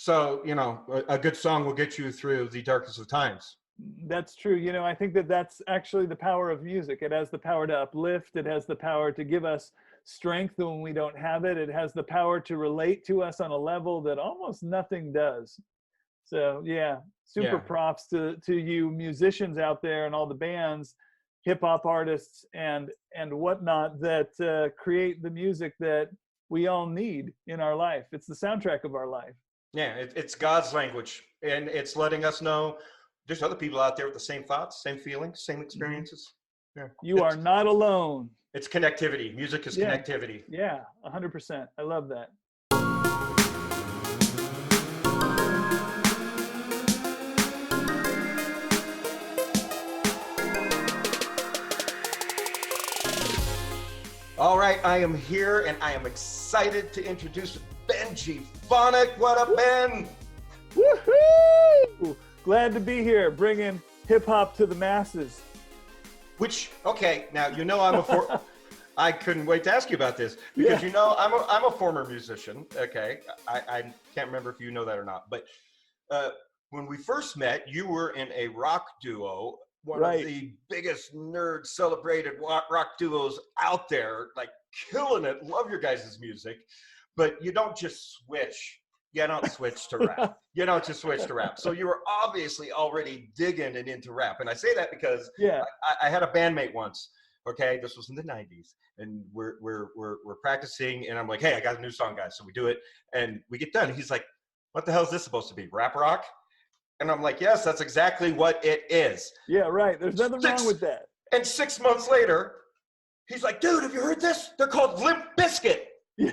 So, you know, a good song will get you through the darkest of times. That's true. You know, I think that that's actually the power of music. It has the power to uplift. It has the power to give us strength when we don't have it. It has the power to relate to us on a level that almost nothing does. So yeah, super Yeah. props to you musicians out there and all the bands, hip hop artists and whatnot that create the music that we all need in our life. It's the soundtrack of our life. Yeah, it's God's language, and it's letting us know there's other people out there with the same thoughts, same feelings, same experiences. Yeah, You are not alone. it's connectivity. Music is Yeah, connectivity. yeah, 100%. I love that. All right, I am here, and I am excited to introduce Benjiphonik. What up, Ben? Woohoo! Glad to be here, bringing hip hop to the masses. Which, okay, now you know I couldn't wait to ask you about this because you know I'm a former musician. Okay, I can't remember if you know that or not, but when we first met, you were in a rock duo, one of the biggest nerd celebrated rock duos out there, like killing it. Love your guys' music, but you don't just switch. You don't switch to rap. You don't just switch to rap. So you were obviously already digging and into rap. And I say that because I had a bandmate once. Okay, this was in the '90s, and we're practicing, and I'm like, hey, I got a new song, guys. So we do it, and we get done. He's like, what the hell is this supposed to be? Rap rock? And I'm like, yes, that's exactly what it is. Yeah, right. There's nothing wrong with that. And 6 months later, he's like, dude, have you heard this? They're called Limp Bizkit. Yeah.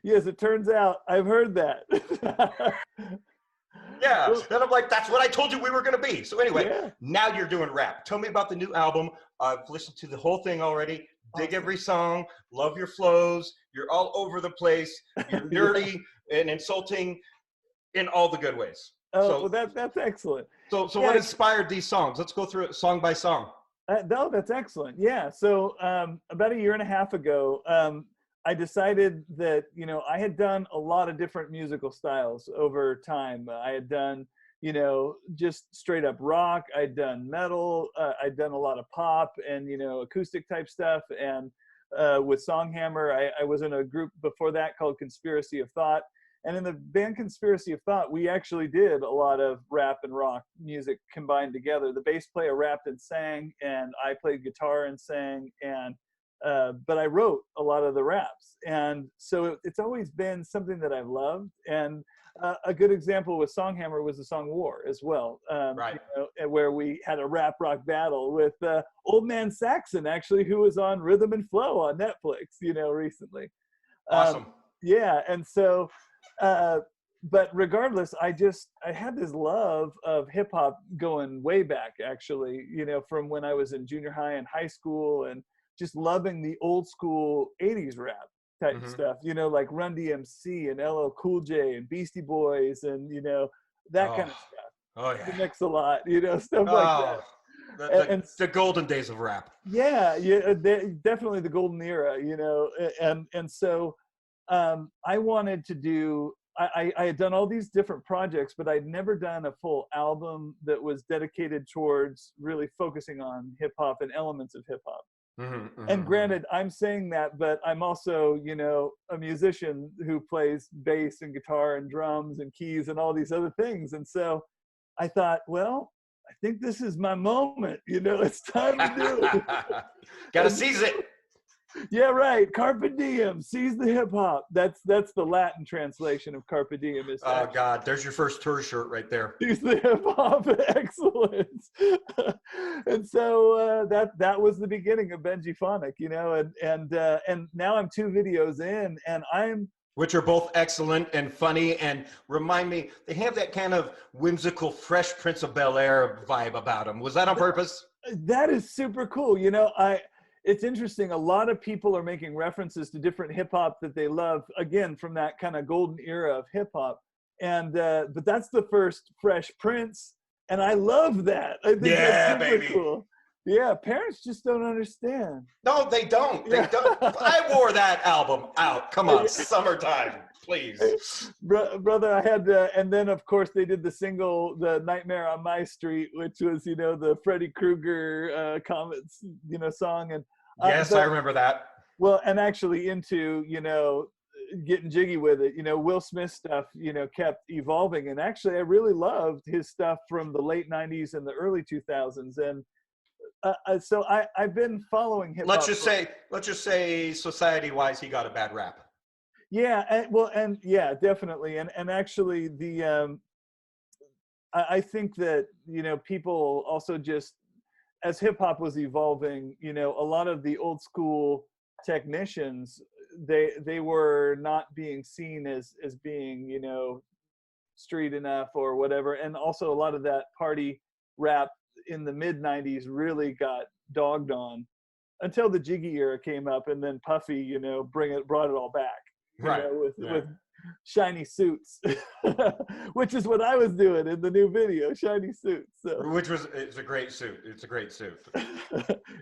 Yes, it turns out I've heard that. Yeah, and I'm like, that's what I told you we were going to be. So anyway, now you're doing rap. Tell me about the new album. I've listened to the whole thing already. Dig every song. Love your flows. You're all over the place. You're nerdy and insulting in all the good ways. Oh, well, that's excellent. So what inspired these songs? Let's go through it song by song. No, that's excellent. Yeah. So about a year and a half ago, I decided that, you know, I had done a lot of different musical styles over time. I had done, you know, just straight up rock. I'd done metal. I'd done a lot of pop and, you know, acoustic type stuff. And with Songhammer, I was in a group before that called Conspiracy of Thought. And in the band Conspiracy of Thought, we actually did a lot of rap and rock music combined together. The bass player rapped and sang, and I played guitar and sang, and but I wrote a lot of the raps. And so it's always been something that I've loved. And a good example with Songhammer was the song War as well, you know, where we had a rap rock battle with Old Man Saxon, actually, who was on Rhythm and Flow on Netflix, you know, recently. Awesome. Yeah, and so... but regardless, I had this love of hip hop going way back, actually, you know, from when I was in junior high and high school, and just loving the old school 80s rap type stuff, you know, like Run DMC and LL Cool J and Beastie Boys and, you know, that kind of stuff. Oh, yeah. The Mix-a-Lot, you know, stuff like that. And the golden days of rap. Yeah, definitely the golden era, you know, and so I wanted to do, I had done all these different projects, but I'd never done a full album that was dedicated towards really focusing on hip hop and elements of hip hop. And granted, I'm saying that, but I'm also, you know, a musician who plays bass and guitar and drums and keys and all these other things. And so I thought, well, I think this is my moment, you know, it's time to do it. Gotta seize it. Yeah, right. Carpe diem, seize the hip hop. That's the Latin translation of carpe diem. Is oh God, there's your first tour shirt right there. Seize the hip hop excellence. And so that was the beginning of Benjiphonik, you know, and now I'm 2 videos in, and which are both excellent and funny and remind me, they have that kind of whimsical Fresh Prince of Bel-Air vibe about them. Was that on purpose? That is super cool. You know, it's interesting. A lot of people are making references to different hip hop that they love, again, from that kind of golden era of hip hop. And, but that's the first Fresh Prince. And I love that. I think that's super cool. Yeah, parents just don't understand. No, they don't. They don't. I wore that album out. Come on, summertime, please. Brother, I had and then of course they did the single, the Nightmare on My Street, which was, the Freddy Krueger comments, song. And Yes, I remember that. Well, and actually into, getting jiggy with it, Will Smith stuff, kept evolving. And actually I really loved his stuff from the late 90s and the early 2000s. And so I've been following hip hop. Let's just say society-wise, he got a bad rap. Yeah, and yeah, definitely. And actually I think that, people also just, as hip hop was evolving, a lot of the old school technicians, they were not being seen as being, street enough or whatever. And also a lot of that party rap in the mid 90s really got dogged on until the Jiggy era came up, and then Puffy, brought it all back, with shiny suits, which is what I was doing in the new video, shiny suits. So. It's a great suit. It's a great suit.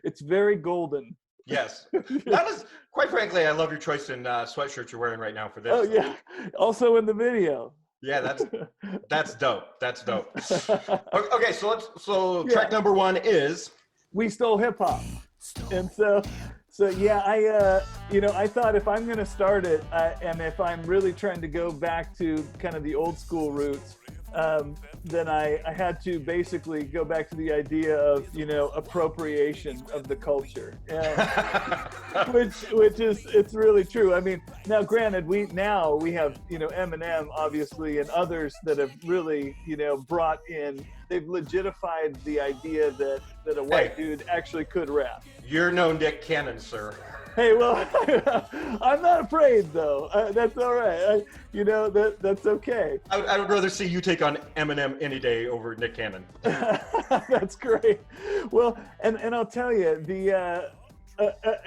It's very golden. Yes. That is, quite frankly, I love your choice in sweatshirt you're wearing right now for this. Oh yeah. Also in the video. Yeah, that's dope. That's dope. Okay, so track number 1 is We Stole Hip Hop. And so yeah, I thought if I'm going to start it, and if I'm really trying to go back to kind of the old school roots, then I had to basically go back to the idea of, appropriation of the culture, which is, it's really true. I mean, now granted, we have, Eminem obviously, and others that have really, brought in, they've legitified the idea that a white dude actually could rap. You're no Nick Cannon, sir. Hey, well, I'm not afraid though. That's all right. That's okay. I would rather see you take on Eminem any day over Nick Cannon. That's great. Well, and I'll tell you,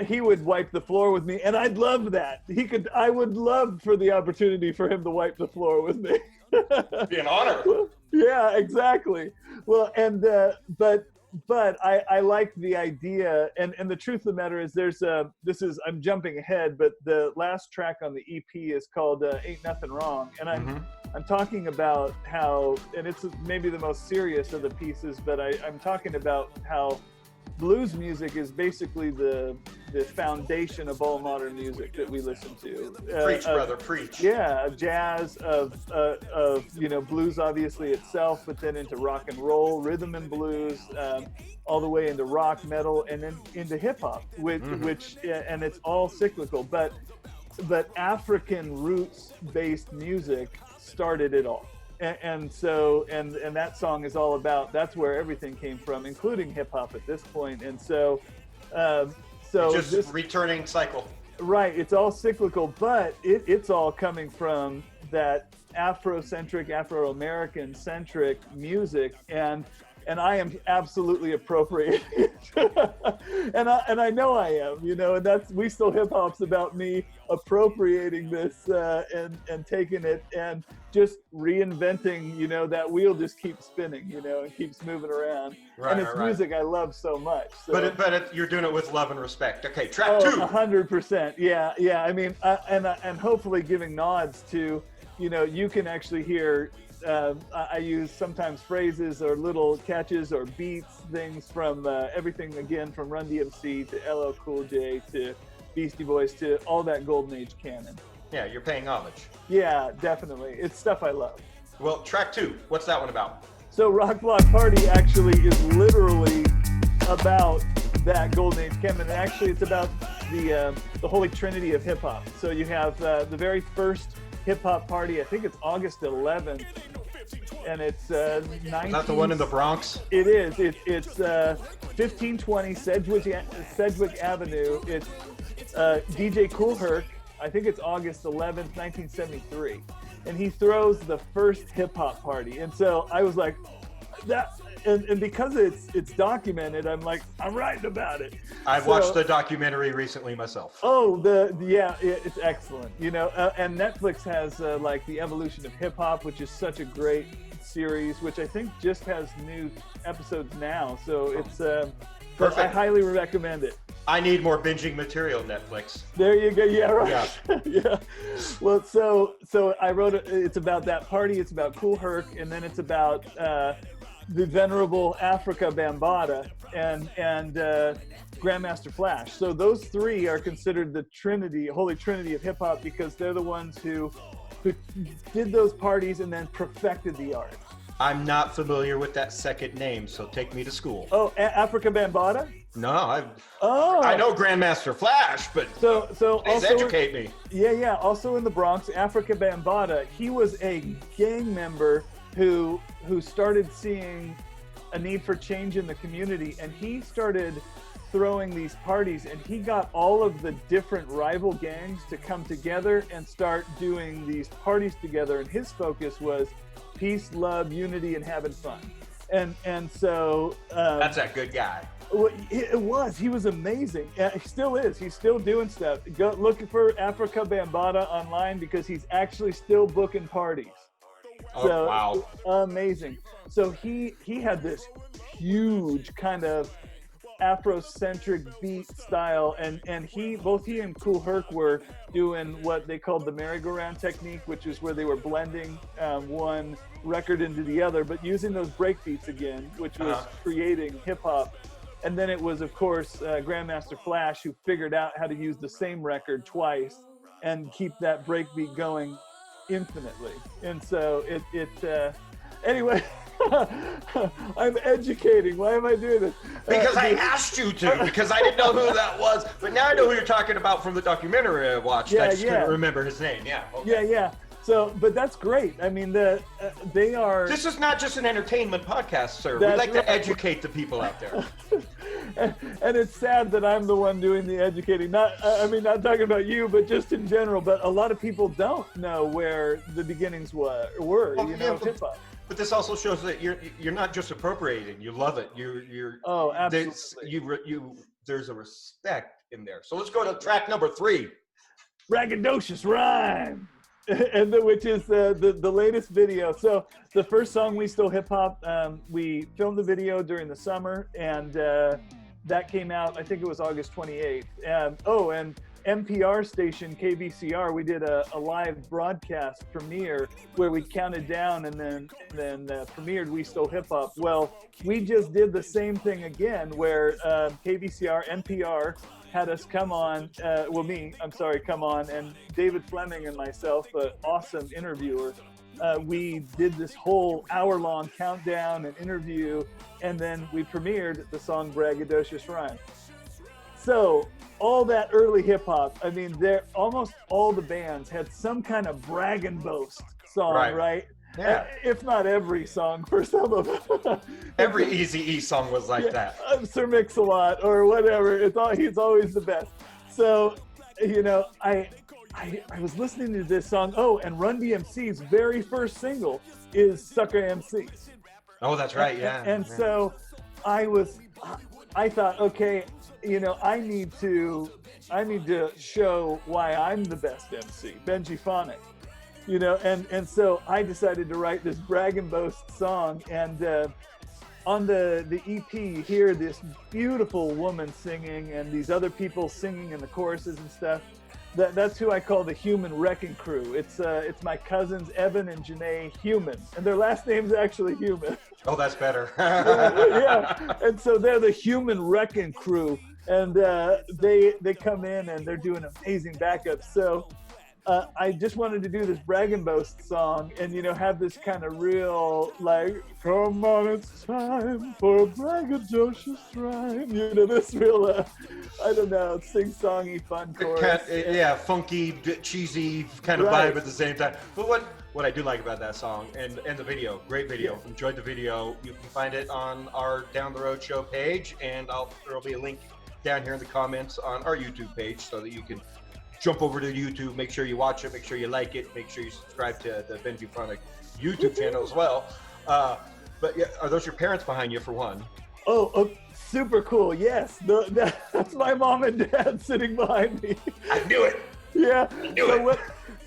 he would wipe the floor with me, and I'd love that. I would love for the opportunity for him to wipe the floor with me. Be an honor. Yeah, exactly. Well, and but I like the idea, and the truth of the matter is I'm jumping ahead, but the last track on the EP is called Ain't Nothing Wrong, and I'm talking about how, and it's maybe the most serious of the pieces, but I'm talking about how blues music is basically the foundation of all modern music that we listen to. Preach, brother, preach. Yeah, of jazz, of blues obviously itself, but then into rock and roll, rhythm and blues, all the way into rock, metal, and then into hip hop, which and it's all cyclical. But African roots based music started it all. And so that song is all about, that's where everything came from, including hip hop at this point. And so this returning cycle. Right, it's all cyclical, but it's all coming from that Afrocentric, Afro-American centric music, and I am absolutely appropriating it. and I know I am, and that's We Stole Hip Hop's about me appropriating this and taking it and just reinventing, that wheel just keeps spinning, and keeps moving around. Right, and it's music I love so much. So. But you're doing it with love and respect. Okay, track 2. 100%. Yeah. I mean, and hopefully giving nods to, you can actually hear. I use sometimes phrases or little catches or beats, things from everything, again, from Run DMC to LL Cool J to Beastie Boys to all that Golden Age canon. Yeah, you're paying homage. Yeah, definitely. It's stuff I love. Well, track 2, what's that one about? So Rock Block Party actually is literally about that Golden Age canon. And actually, it's about the holy trinity of hip hop. So you have the very first hip hop party. I think it's August 11th, and it's 19. Is that the one in the Bronx? It is. It's 1520 Sedgwick Avenue. It's DJ Kool Herc. I think it's August 11th, 1973, and he throws the first hip hop party. And so I was like, that. And because it's documented, I'm writing about it. I've watched the documentary recently myself. Oh, it's excellent. And Netflix has like The Evolution of Hip Hop, which is such a great series, which I think just has new episodes now. So But I Perfect. highly recommend it. I need more binging material, Netflix. There you go. Yeah, right. Yeah. Yeah. Well, so I wrote it. It's about that party. It's about Kool Herc, and then it's about the venerable Africa Bambaataa and Grandmaster Flash. So those three are considered the Trinity, Holy Trinity of hip hop, because they're the ones who did those parties and then perfected the art. I'm not familiar with that second name, so take me to school. Oh, Africa Bambaataa? No, Oh, I know Grandmaster Flash, but so please also educate me. Yeah. Also in the Bronx, Africa Bambaataa, he was a gang member who started seeing a need for change in the community, and he started throwing these parties, and he got all of the different rival gangs to come together and start doing these parties together, and his focus was peace, love, unity, and having fun. And so That's that good guy. he was amazing. He still is. He's still doing stuff. Go look for Africa Bambaataa online, because he's actually still booking parties. Oh, So, wow. amazing. So he had this huge kind of Afrocentric beat style, and both he and Kool Herc were doing what they called the merry-go-round technique, which is where they were blending one record into the other, but using those break beats again, which was creating hip hop. And then it was, of course, Grandmaster Flash, who figured out how to use the same record twice and keep that break beat going infinitely. And so anyway. I'm educating. Why am I doing this? Because I asked you to, because I didn't know who that was. But now I know who you're talking about from the documentary I watched. I just couldn't remember his name. Yeah. Okay. Yeah. So, but that's great. I mean, they are. This is not just an entertainment podcast, sir. We like to educate the people out there. And it's sad that I'm the one doing the educating. Not talking about you, but just in general. But a lot of people don't know where the beginnings were. Hip hop. But this also shows that you're not just appropriating. You love it. You're oh, absolutely. There's a respect in there. So let's go to track number 3. Braggadocious Rhyme. And which is the latest video. So the first song, We Still Hip Hop, we filmed the video during the summer, and that came out, I think it was August 28th. And NPR station KBCR, we did a live broadcast premiere where we counted down and then premiered We Still Hip Hop. Well, we just did the same thing again, where KBCR, NPR had us come on, come on, and David Fleming and myself, an awesome interviewer, we did this whole hour-long countdown and interview, and then we premiered the song Braggadocious Rhyme. So all that early hip-hop, I mean, almost all the bands had some kind of brag and boast song, right? Yeah. If not every song, for some of them. Every Eazy-E song was like that. Sir Mix-a-Lot or whatever. He's always the best. So, I was listening to this song. Oh, and Run DMC's very first single is Sucker MC. Oh, that's right. Yeah. And so I thought, okay, I need to show why I'm the best MC, Benjiphonik. And so I decided to write this brag and boast song, and on the EP you hear this beautiful woman singing and these other people singing in the choruses and stuff. That's who I call the Human Wrecking Crew. It's my cousins Evan and Janae Human, and their last name's actually Human. Oh, that's better. Yeah, and so they're the Human Wrecking Crew, and they come in and they're doing amazing backups. So I just wanted to do this brag and boast song, and have this kind of real, like, come on, it's time for a braggadocious rhyme. This real, I don't know, sing-songy fun chorus. Funky, cheesy kind of vibe at the same time. But what I do like about that song and the video, great video. Yeah. Enjoyed the video. You can find it on our Down the Road Show page, and there'll be a link down here in the comments on our YouTube page so that you can jump over to YouTube, make sure you watch it, make sure you like it, make sure you subscribe to the Benjiphonik YouTube channel as well. But yeah, are those your parents behind you, for one? Oh, super cool. Yes, that's my mom and dad sitting behind me. I knew it. Yeah. I knew it.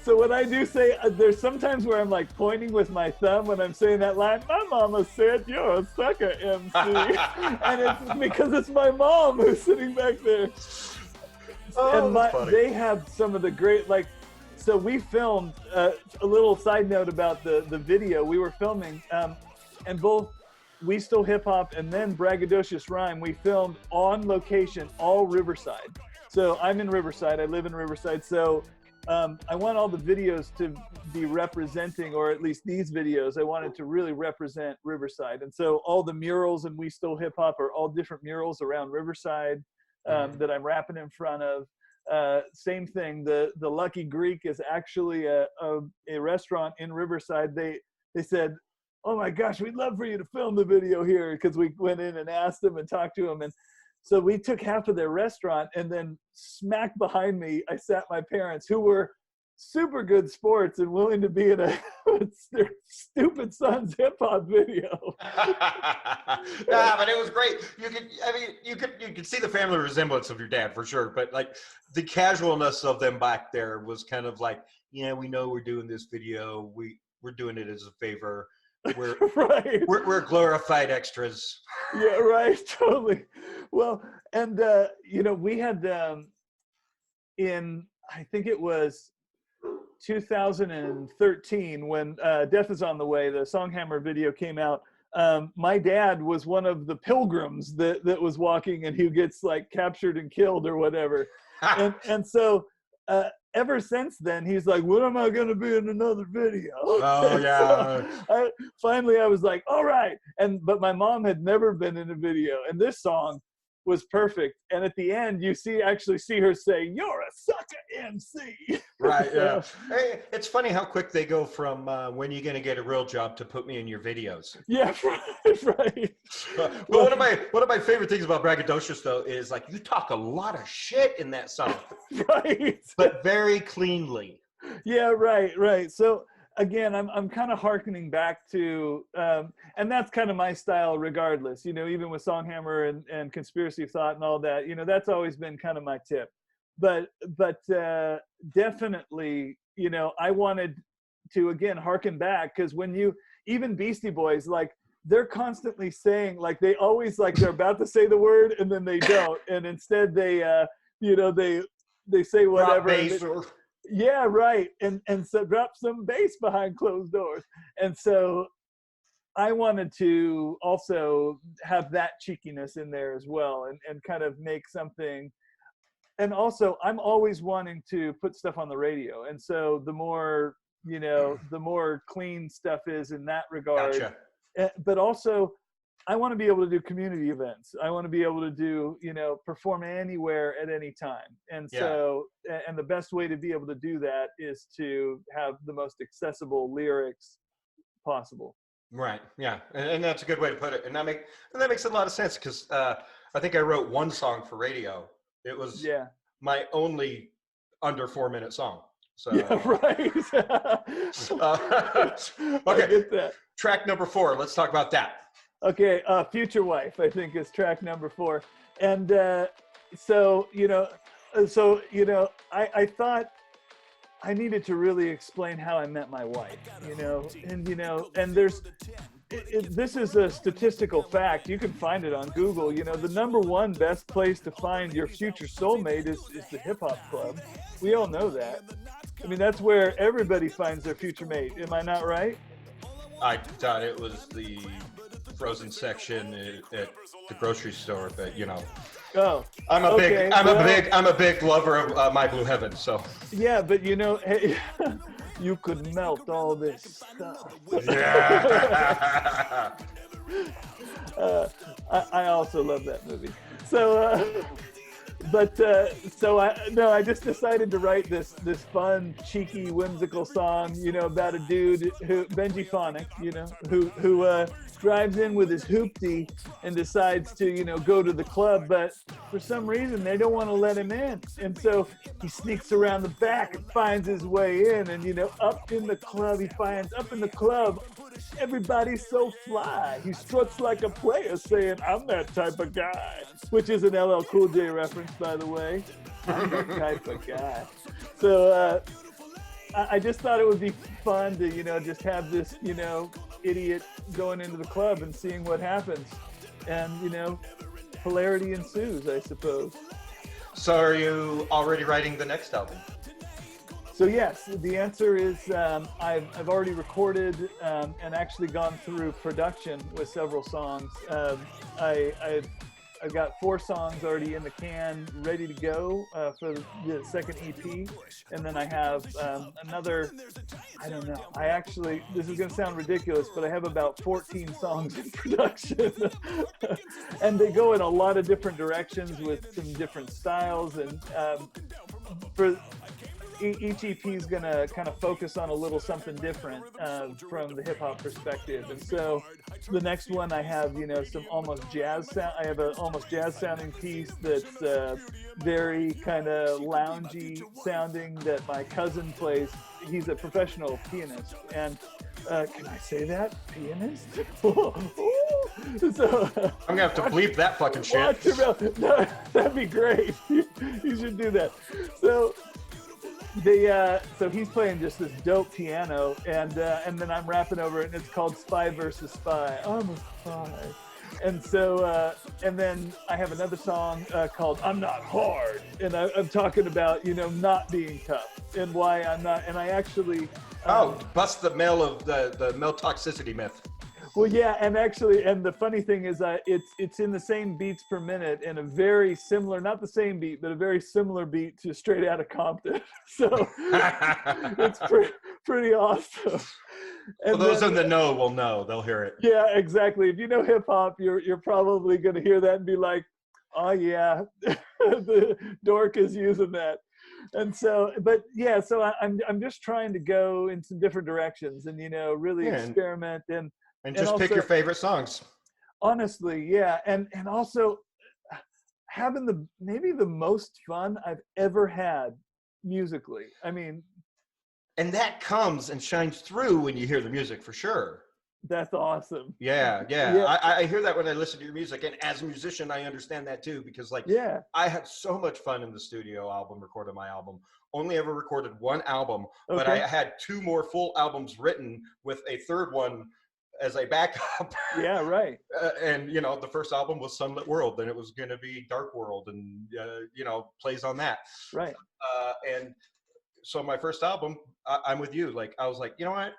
So when I do say, there's sometimes where I'm like pointing with my thumb when I'm saying that line, my mama said you're a sucker, MC. And it's because it's my mom who's sitting back there. Oh, And they have some of the great, like, so we filmed, a little side note about the video, we were filming, and both We Still Hip Hop and then Braggadocious Rhyme, we filmed on location, all Riverside. So I'm in Riverside, I live in Riverside, so I want all the videos to be representing, or at least these videos, I wanted to really represent Riverside. And so all the murals in We Still Hip Hop are all different murals around Riverside that I'm rapping in front of. Same thing, the Lucky Greek is actually a restaurant in Riverside. They said, oh my gosh, we'd love for you to film the video here, because we went in and asked them and talked to them. And so we took half of their restaurant, and then smack behind me, I sat my parents, who were super good sports and willing to be in their stupid son's hip hop video. Yeah, but it was great. You could see the family resemblance of your dad for sure, but like the casualness of them back there was kind of like, yeah, we know we're doing this video. We're doing it as a favor. We're right. We're glorified extras. Yeah, right. Totally. Well, and we had in, I think it was 2013 when Death Is on the Way, the Songhammer video came out. My dad was one of the pilgrims that was walking, and he gets like captured and killed or whatever. and so ever since then, he's like, when am I going to be in another video? Oh, yeah. So finally, I was like, all right. But my mom had never been in a video, and this song was perfect. And at the end, you actually see her say, you're a sucker, MC. Right, yeah. Hey, it's funny how quick they go from when you're going to get a real job to put me in your videos. Yeah, right. Well, one of my favorite things about Braggadocious, though, is like you talk a lot of shit in that song. Right. But very cleanly. Yeah, right. So again, I'm kind of hearkening back to, and that's kind of my style regardless, even with Songhammer and Conspiracy of Thought and all that, that's always been kind of my tip. But definitely, I wanted to, again, hearken back, because even Beastie Boys, like, they're constantly saying, like, they always, like, they're about to say the word and then they don't. And instead they say whatever. Yeah, right. And so drop some bass behind closed doors. And so I wanted to also have that cheekiness in there as well, and kind of make something. And also, I'm always wanting to put stuff on the radio. And so the more, the more clean stuff is in that regard. Gotcha. But also, I want to be able to do community events. I want to be able to do, perform anywhere at any time. And so, and the best way to be able to do that is to have the most accessible lyrics possible. Right. Yeah. And that's a good way to put it. And that makes a lot of sense, because I think I wrote one song for radio. It was my only under 4-minute song. So yeah, right. Okay. I get that. Track number 4. Let's talk about that. Okay, Future Wife, I think, is track number 4. And so I thought I needed to really explain how I met my wife, and this is a statistical fact. You can find it on Google. The number one best place to find your future soulmate is the hip hop club. We all know that. I mean, that's where everybody finds their future mate. Am I not right? I thought it was the frozen section at the grocery store, but Oh, I'm a big lover of My Blue Heaven. So yeah, but hey, you could melt all this stuff. Yeah. I also love that movie. So, I just decided to write this fun, cheeky, whimsical song, about a dude who Benjiphonik, who drives in with his hoopty and decides to, go to the club, but for some reason they don't want to let him in. And so he sneaks around the back and finds his way in, and, up in the club, everybody's so fly. He struts like a player saying, I'm that type of guy, which is an LL Cool J reference, by the way. I'm that type of guy. So I just thought it would be fun to, just have this, idiot going into the club and seeing what happens. And, hilarity ensues, I suppose. So are you already writing the next album? So yes, the answer is I've already recorded and actually gone through production with several songs. I've got 4 songs already in the can, ready to go for the second EP. And then I have another, I don't know, this is going to sound ridiculous, but I have about 14 songs in production. And they go in a lot of different directions with some different styles. And for each EP is going to kind of focus on a little something different from the hip hop perspective. And so the next one I have, some almost jazz sound. I have an almost jazz sounding piece that's very kind of loungy sounding that my cousin plays. He's a professional pianist. And can I say that? Pianist? So, I'm gonna have to bleep that fucking shit. Watch your mouth. No, that'd be great. You should do that. So he's playing just this dope piano, and then I'm rapping over it, and it's called Spy versus Spy. I'm a spy. And so, and then I have another song called I'm Not Hard, and I'm talking about, not being tough and why I'm not, and I actually... bust the male toxicity myth. Well, yeah, and the funny thing is it's in the same beats per minute and a very similar, not the same beat, but a very similar beat to Straight Outta Compton. So it's pretty awesome. And well, those in the know will know. They'll hear it. Yeah, exactly. If you know hip hop, you're probably going to hear that and be like, oh yeah, the dork is using that. And so, but yeah, so I'm just trying to go in some different directions and, really experiment and just pick your favorite songs. Honestly, yeah. And also having maybe the most fun I've ever had musically. I mean. And that comes and shines through when you hear the music, for sure. That's awesome. Yeah. I hear that when I listen to your music. And as a musician, I understand that too, because I had so much fun in the studio recording my album. Only ever recorded one album, but I had 2 more full albums written with a third one as a backup. Yeah, right. And the first album was Sunlit World, then it was going to be Dark World, and plays on that. Right. And so my first album, I'm with you. I was like, you know what?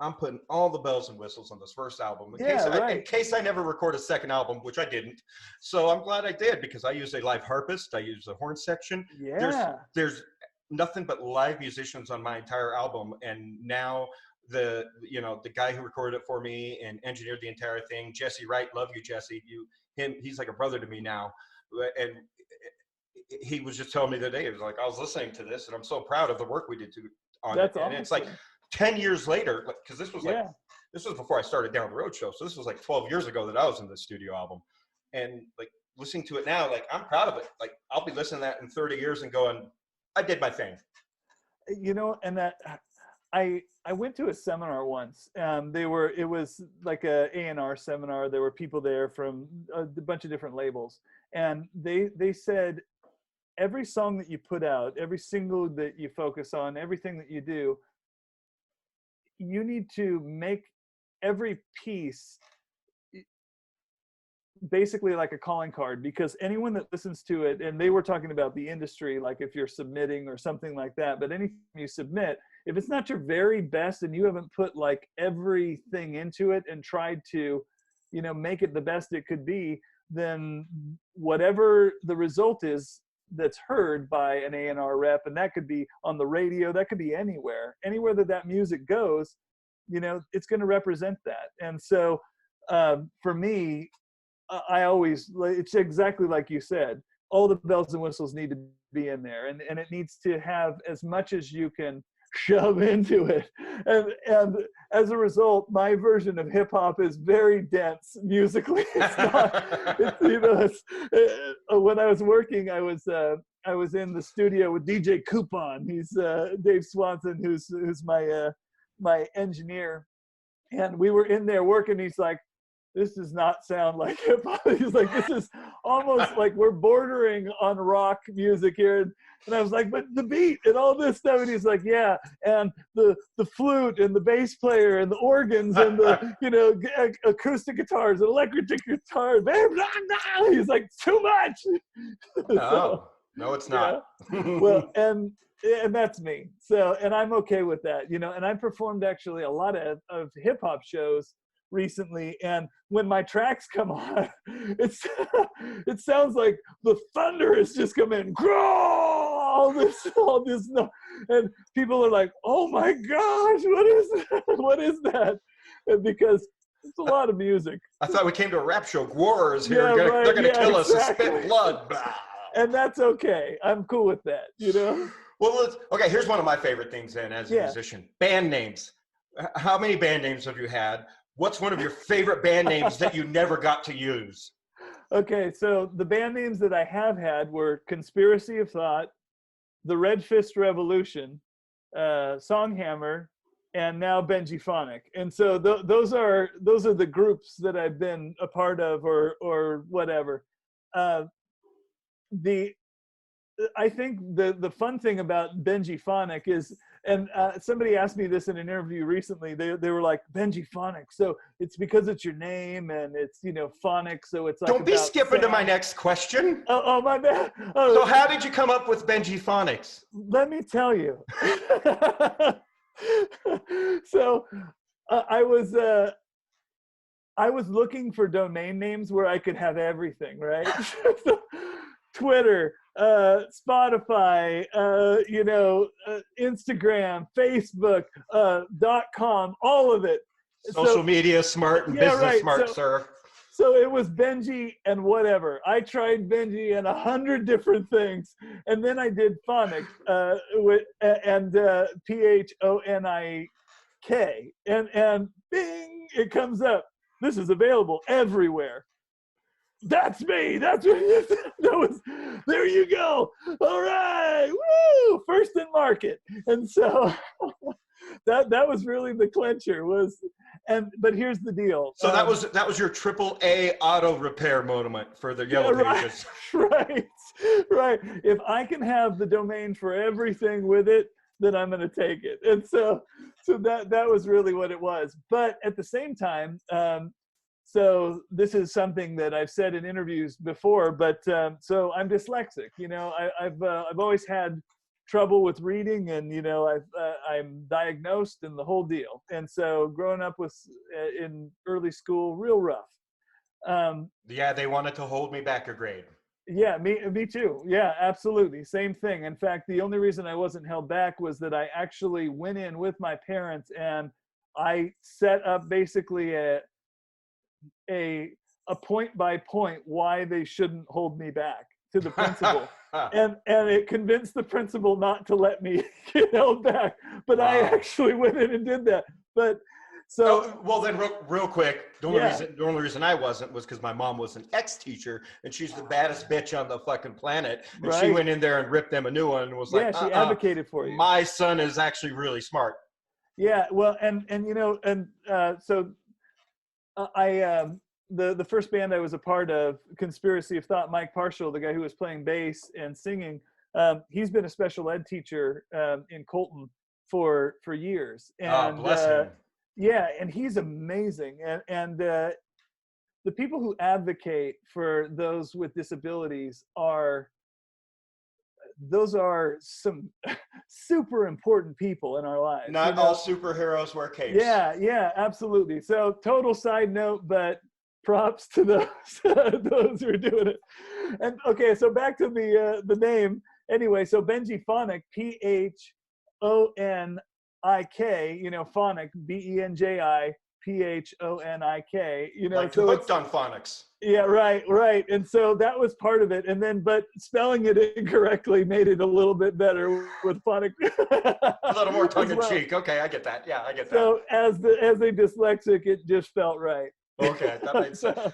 I'm putting all the bells and whistles on this first album in case I never record a second album, which I didn't. So I'm glad I did, because I use a live harpist. I use a horn section. Yeah. There's nothing but live musicians on my entire album, and now the guy who recorded it for me and engineered the entire thing, Jesse Wright, love you, Jesse. He's like a brother to me now. And he was just telling me the day, he was like, I was listening to this and I'm so proud of the work we did on it. And it's like 10 years later, because this was this was before I started Down the Road Show. So this was like 12 years ago that I was in the studio album. And listening to it now, I'm proud of it. I'll be listening to that in 30 years and going, I did my thing. And that I went to a seminar once. It was like a A&R seminar. There were people there from a bunch of different labels, and they said every song that you put out, every single that you focus on, everything that you do, you need to make every piece basically like a calling card, because anyone that listens to it, and they were talking about the industry, like if you're submitting or something like that, but anything you submit, if it's not your very best and you haven't put everything into it and tried to, make it the best it could be, then whatever the result is that's heard by an A&R rep, and that could be on the radio, that could be anywhere that music goes, it's going to represent that. And so for me, I always, it's exactly like you said, all the bells and whistles need to be in there, and it needs to have as much as you can shove into it. And as a result, my version of hip hop is very dense musically. It's not, when I was working, I was in the studio with DJ Coupon. He's Dave Swanson, who's my engineer. And we were in there working. He's like, this does not sound like hip hop. He's like, this is almost like we're bordering on rock music here. And I was like, but the beat and all this stuff. And he's like, yeah, and the flute and the bass player and the organs and the, you know, acoustic guitars and electric guitars. He's like, too much. No, no, it's not. Yeah. Well, and that's me. So, and I'm okay with that, you know, and I performed actually a lot of hip hop shows recently, and when my tracks come on, it sounds like the thunder has just come in, all this, and people are like, "Oh my gosh, what is that? What is that?" And because it's a lot of music. I thought we came to a rap show. Warriors here. Yeah, They're gonna kill us and exactly. spit blood. And that's okay. I'm cool with that, you know. Well, okay. Here's one of my favorite things then, as a musician: band names. How many band names have you had? What's one of your favorite band names that you never got to use? Okay, so the band names that I have had were Conspiracy of Thought, The Red Fist Revolution, Songhammer, and now Benjiphonik. And so those are the groups that I've been a part of, or whatever. I think the fun thing about Benjiphonik is, and somebody asked me this in an interview recently, they were like, Benjiphonik, so it's because it's your name and it's, you know, phonic, so it's like, don't be skipping to my next question. Oh, my bad. Oh, so how did you come up with Benjiphonics? let me tell you. So I was looking for domain names where I could have everything, right? So, Twitter, Spotify, you know, Instagram, Facebook, .com, all of it. Social media smart and business smart, sir. So it was Benji and whatever. I tried Benji and 100 different things, and then I did Phonic with Phonik, and bing, it comes up. This is available everywhere. That's me. That's what that was. There you go. All right. Woo! First in market. And so that was really the clincher but here's the deal. So that was your AAA auto repair moment for the Yellow Pages. Right. If I can have the domain for everything with it, then I'm going to take it. And so that was really what it was. But at the same time, so this is something that I've said in interviews before, but so I'm dyslexic. You know, I've always had trouble with reading, and you know, I'm diagnosed and the whole deal. And so growing up in early school, real rough. Yeah, they wanted to hold me back a grade. Yeah, me too. Yeah, absolutely, same thing. In fact, the only reason I wasn't held back was that I actually went in with my parents and I set up basically a point by point why they shouldn't hold me back to the principal. and it convinced the principal not to let me get held back, but wow. I actually went in and did that. But so well then real quick, the only reason I wasn't was because my mom was an ex-teacher and she's the baddest bitch on the fucking planet, and she went in there and ripped them a new one and was like, she advocated for you. My son is actually really smart. Yeah, well, and you know, and so the first band I was a part of, Conspiracy of Thought, Mike Parshall, the guy who was playing bass and singing, he's been a special ed teacher in Colton for years. And bless him. yeah, and he's amazing. And the people who advocate for those with disabilities are some super important people in our lives. Not all superheroes wear capes. Yeah, absolutely. So total side note, but props to those those who are doing it. And okay, so back to the name. Anyway, so Benjiphonik, Phonik, you know, Phonic, Benjiphonik, you know, like so hooked on phonics. Yeah, right. And so that was part of it. And then, but spelling it incorrectly made it a little bit better with Phonic. A little more tongue in cheek. Okay, I get that. Yeah, I get that. So as a dyslexic, it just felt right. Okay, that makes sense. And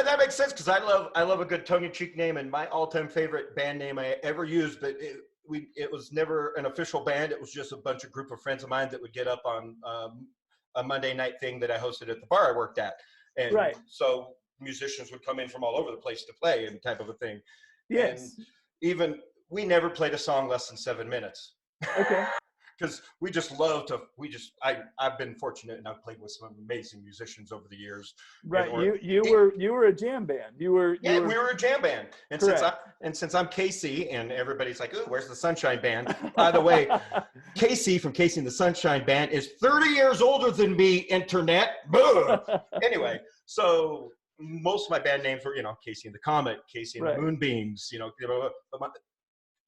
that makes sense because I love a good tongue-in-cheek name, and my all-time favorite band name I ever used, but it was never an official band. It was just a group of friends of mine that would get up on a Monday night thing that I hosted at the bar I worked at. And Right. so musicians would come in from all over the place to play and type of a thing. Yes. And even we never played a song less than 7 minutes. Okay. Because we just love to. I've been fortunate, and I've played with some amazing musicians over the years. Right. You were a jam band. We were a jam band. And correct. since I'm Casey, and everybody's like, "Oh, where's the Sunshine Band?" By the way, Casey from Casey and the Sunshine Band is 30 years older than me. Internet. Anyway, so most of my band names were, Casey and the Comet, Casey and the Moonbeams.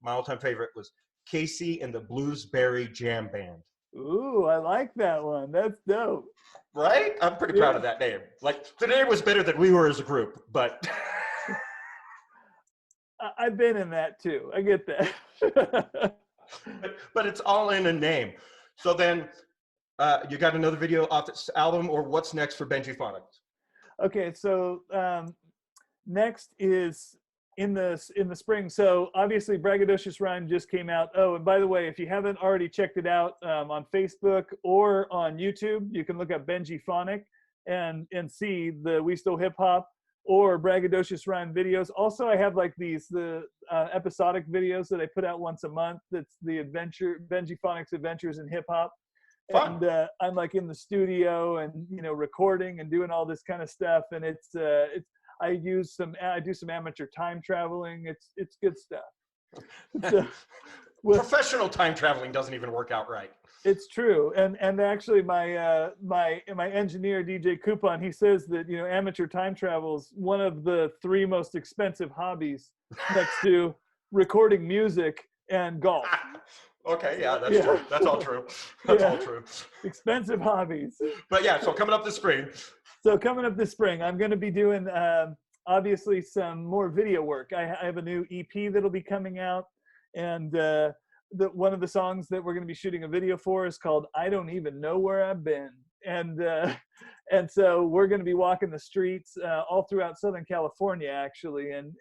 My all-time favorite was Casey and the Bluesberry Jam Band. Ooh, I like that one. That's dope. Right? I'm pretty proud of that name. Like, the name was better than we were as a group, but I've been in that too. I get that. but it's all in a name. So then you got another video off this album, or what's next for Benjiphonik? Okay, so next is in the spring. So obviously Braggadocious Rhyme just came out. Oh, and by the way, if you haven't already checked it out on Facebook or on YouTube, you can look up Benjiphonik and see the We Still Hip Hop or Braggadocious Rhyme videos. Also, I have like the episodic videos that I put out once a month. That's the Benjiphonik's Adventures in Hip Hop. Fun. And I'm like in the studio and recording and doing all this kind of stuff. And I do some amateur time traveling. It's good stuff. Professional time traveling doesn't even work out right. It's true. And actually my engineer DJ Coupon, he says that amateur time travel is one of the 3 most expensive hobbies next to recording music and golf. Okay, yeah, that's true. That's all true. That's all true. Expensive hobbies. But yeah, so coming up this spring. So coming up this spring, I'm going to be doing obviously some more video work. I have a new EP that'll be coming out, and one of the songs that we're going to be shooting a video for is called "I Don't Even Know Where I've Been," and so we're going to be walking the streets all throughout Southern California, actually, and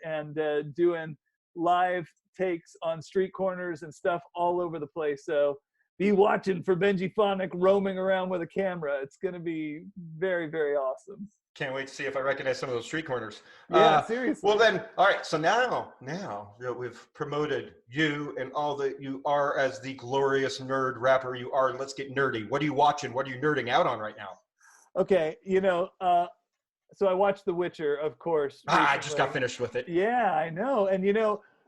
doing live takes on street corners and stuff all over the place. So be watching for Benjiphonik roaming around with a camera. It's going to be very, very awesome. Can't wait to see if I recognize some of those street corners. Yeah, seriously. Well then, all right. So now that we've promoted you and all that you are as the glorious nerd rapper you are, let's get nerdy. What are you watching? What are you nerding out on right now? Okay, so I watched The Witcher, of course. I just got finished with it. Yeah, I know. And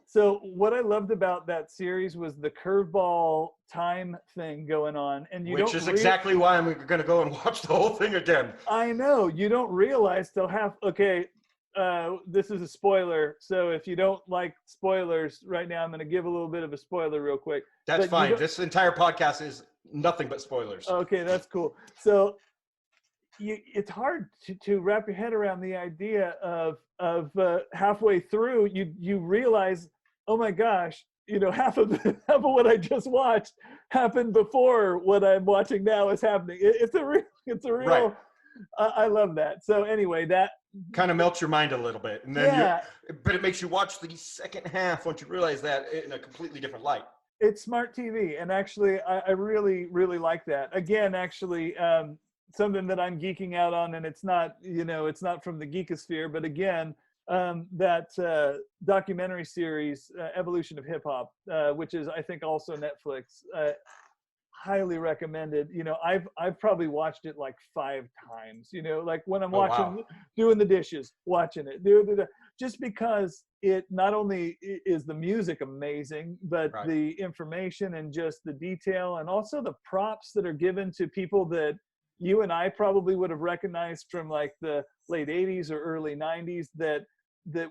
so what I loved about that series was the curveball time thing going on. And which is exactly why I'm going to go and watch the whole thing again. I know. You don't realize till this is a spoiler. So if you don't like spoilers right now, I'm going to give a little bit of a spoiler real quick. That's fine. This entire podcast is nothing but spoilers. Okay, that's cool. So it's hard to wrap your head around the idea of halfway through you realize, oh my gosh, half of what I just watched happened before what I'm watching now is happening. It's a real right. I love that. So anyway, that kind of melts your mind a little bit, and then but it makes you watch the second half once you realize that in a completely different light. It's smart TV, and actually I really, really like that. Again, actually, something that I'm geeking out on, and it's not from the geekosphere, but again, that documentary series, Evolution of Hip Hop, which is, I think, also Netflix, highly recommended. I've probably watched it like 5 times, like when I'm doing the dishes, watching it, just because it not only is the music amazing, but the information and just the detail, and also the props that are given to people that you and I probably would have recognized from like the late 80s or early 90s that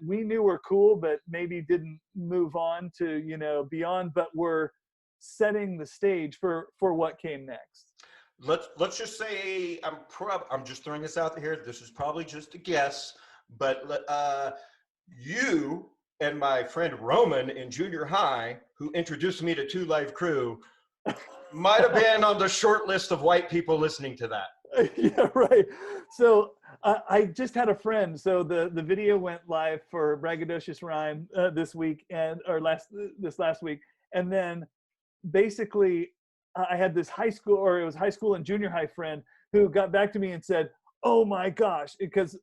we knew were cool, but maybe didn't move on to, beyond, but were setting the stage for what came next. Let's just say I'm just throwing this out here. This is probably just a guess, but you and my friend Roman in junior high, who introduced me to 2 Live Crew, might have been on the short list of white people listening to that. Yeah, right. So I just had a friend. So the video went live for Braggadocious Rhyme this last week, and then basically I had this high school and junior high friend who got back to me and said, Oh my gosh, because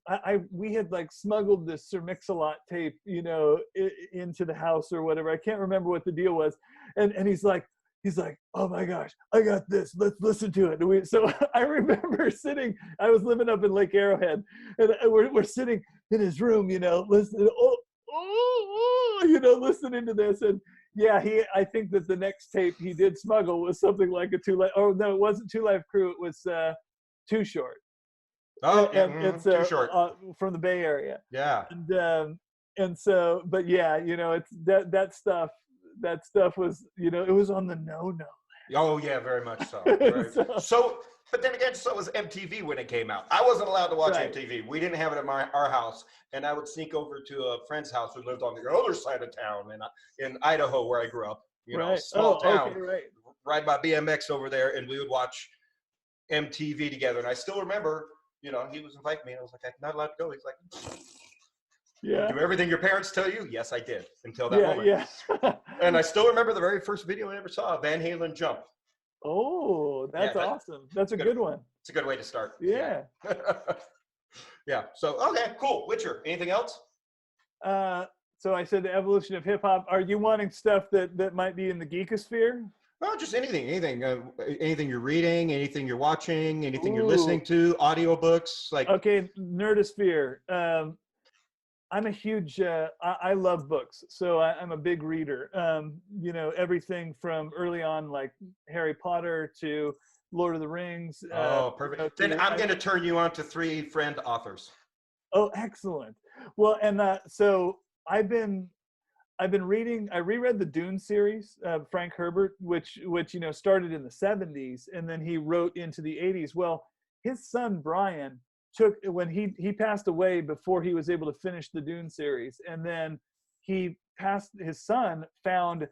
we had like smuggled this Sir Mix-a-Lot tape, into the house or whatever. I can't remember what the deal was. And he's like, oh my gosh, I got this. Let's listen to it. So I remember I was living up in Lake Arrowhead, and we're sitting in his room, listening, listening to this. And yeah, I think that the next tape he did smuggle was something like a oh no, it wasn't Two Live Crew. It was Too Short. Oh, yeah, And it's Too Short. from the Bay Area. Yeah. And so, but yeah, it's that stuff was, it was on the no. Oh yeah, very much so. So, but then again, so was MTV when it came out. I wasn't allowed to watch MTV. We didn't have it at our house, and I would sneak over to a friend's house who lived on the other side of town in Idaho, where I grew up. Small town. Okay, ride my BMX over there, and we would watch MTV together. And I still remember, he was inviting me, and I was like, I'm not allowed to go. He's like, yeah. Do everything your parents tell you? Yes, I did, until that moment. Yeah. And I still remember the very first video I ever saw, Van Halen Jump. Oh, that's awesome. That's a good one. It's a good way to start. Yeah. Yeah. So, okay, cool. Witcher. Anything else? So I said the evolution of hip hop. Are you wanting stuff that might be in the geekosphere? No, just anything. Anything you're reading, anything you're watching, anything you're listening to, audiobooks. Okay, nerdosphere. I'm a huge, I love books. So I'm a big reader. Everything from early on, like Harry Potter to Lord of the Rings. Oh, perfect. Then I'm going to turn you on to 3 friend authors. Oh, excellent. Well, and so I've been reading. I reread the Dune series, Frank Herbert, which started in the 70s, and then he wrote into the 80s. Well, his son Brian when he passed away before he was able to finish the Dune series, and then his son found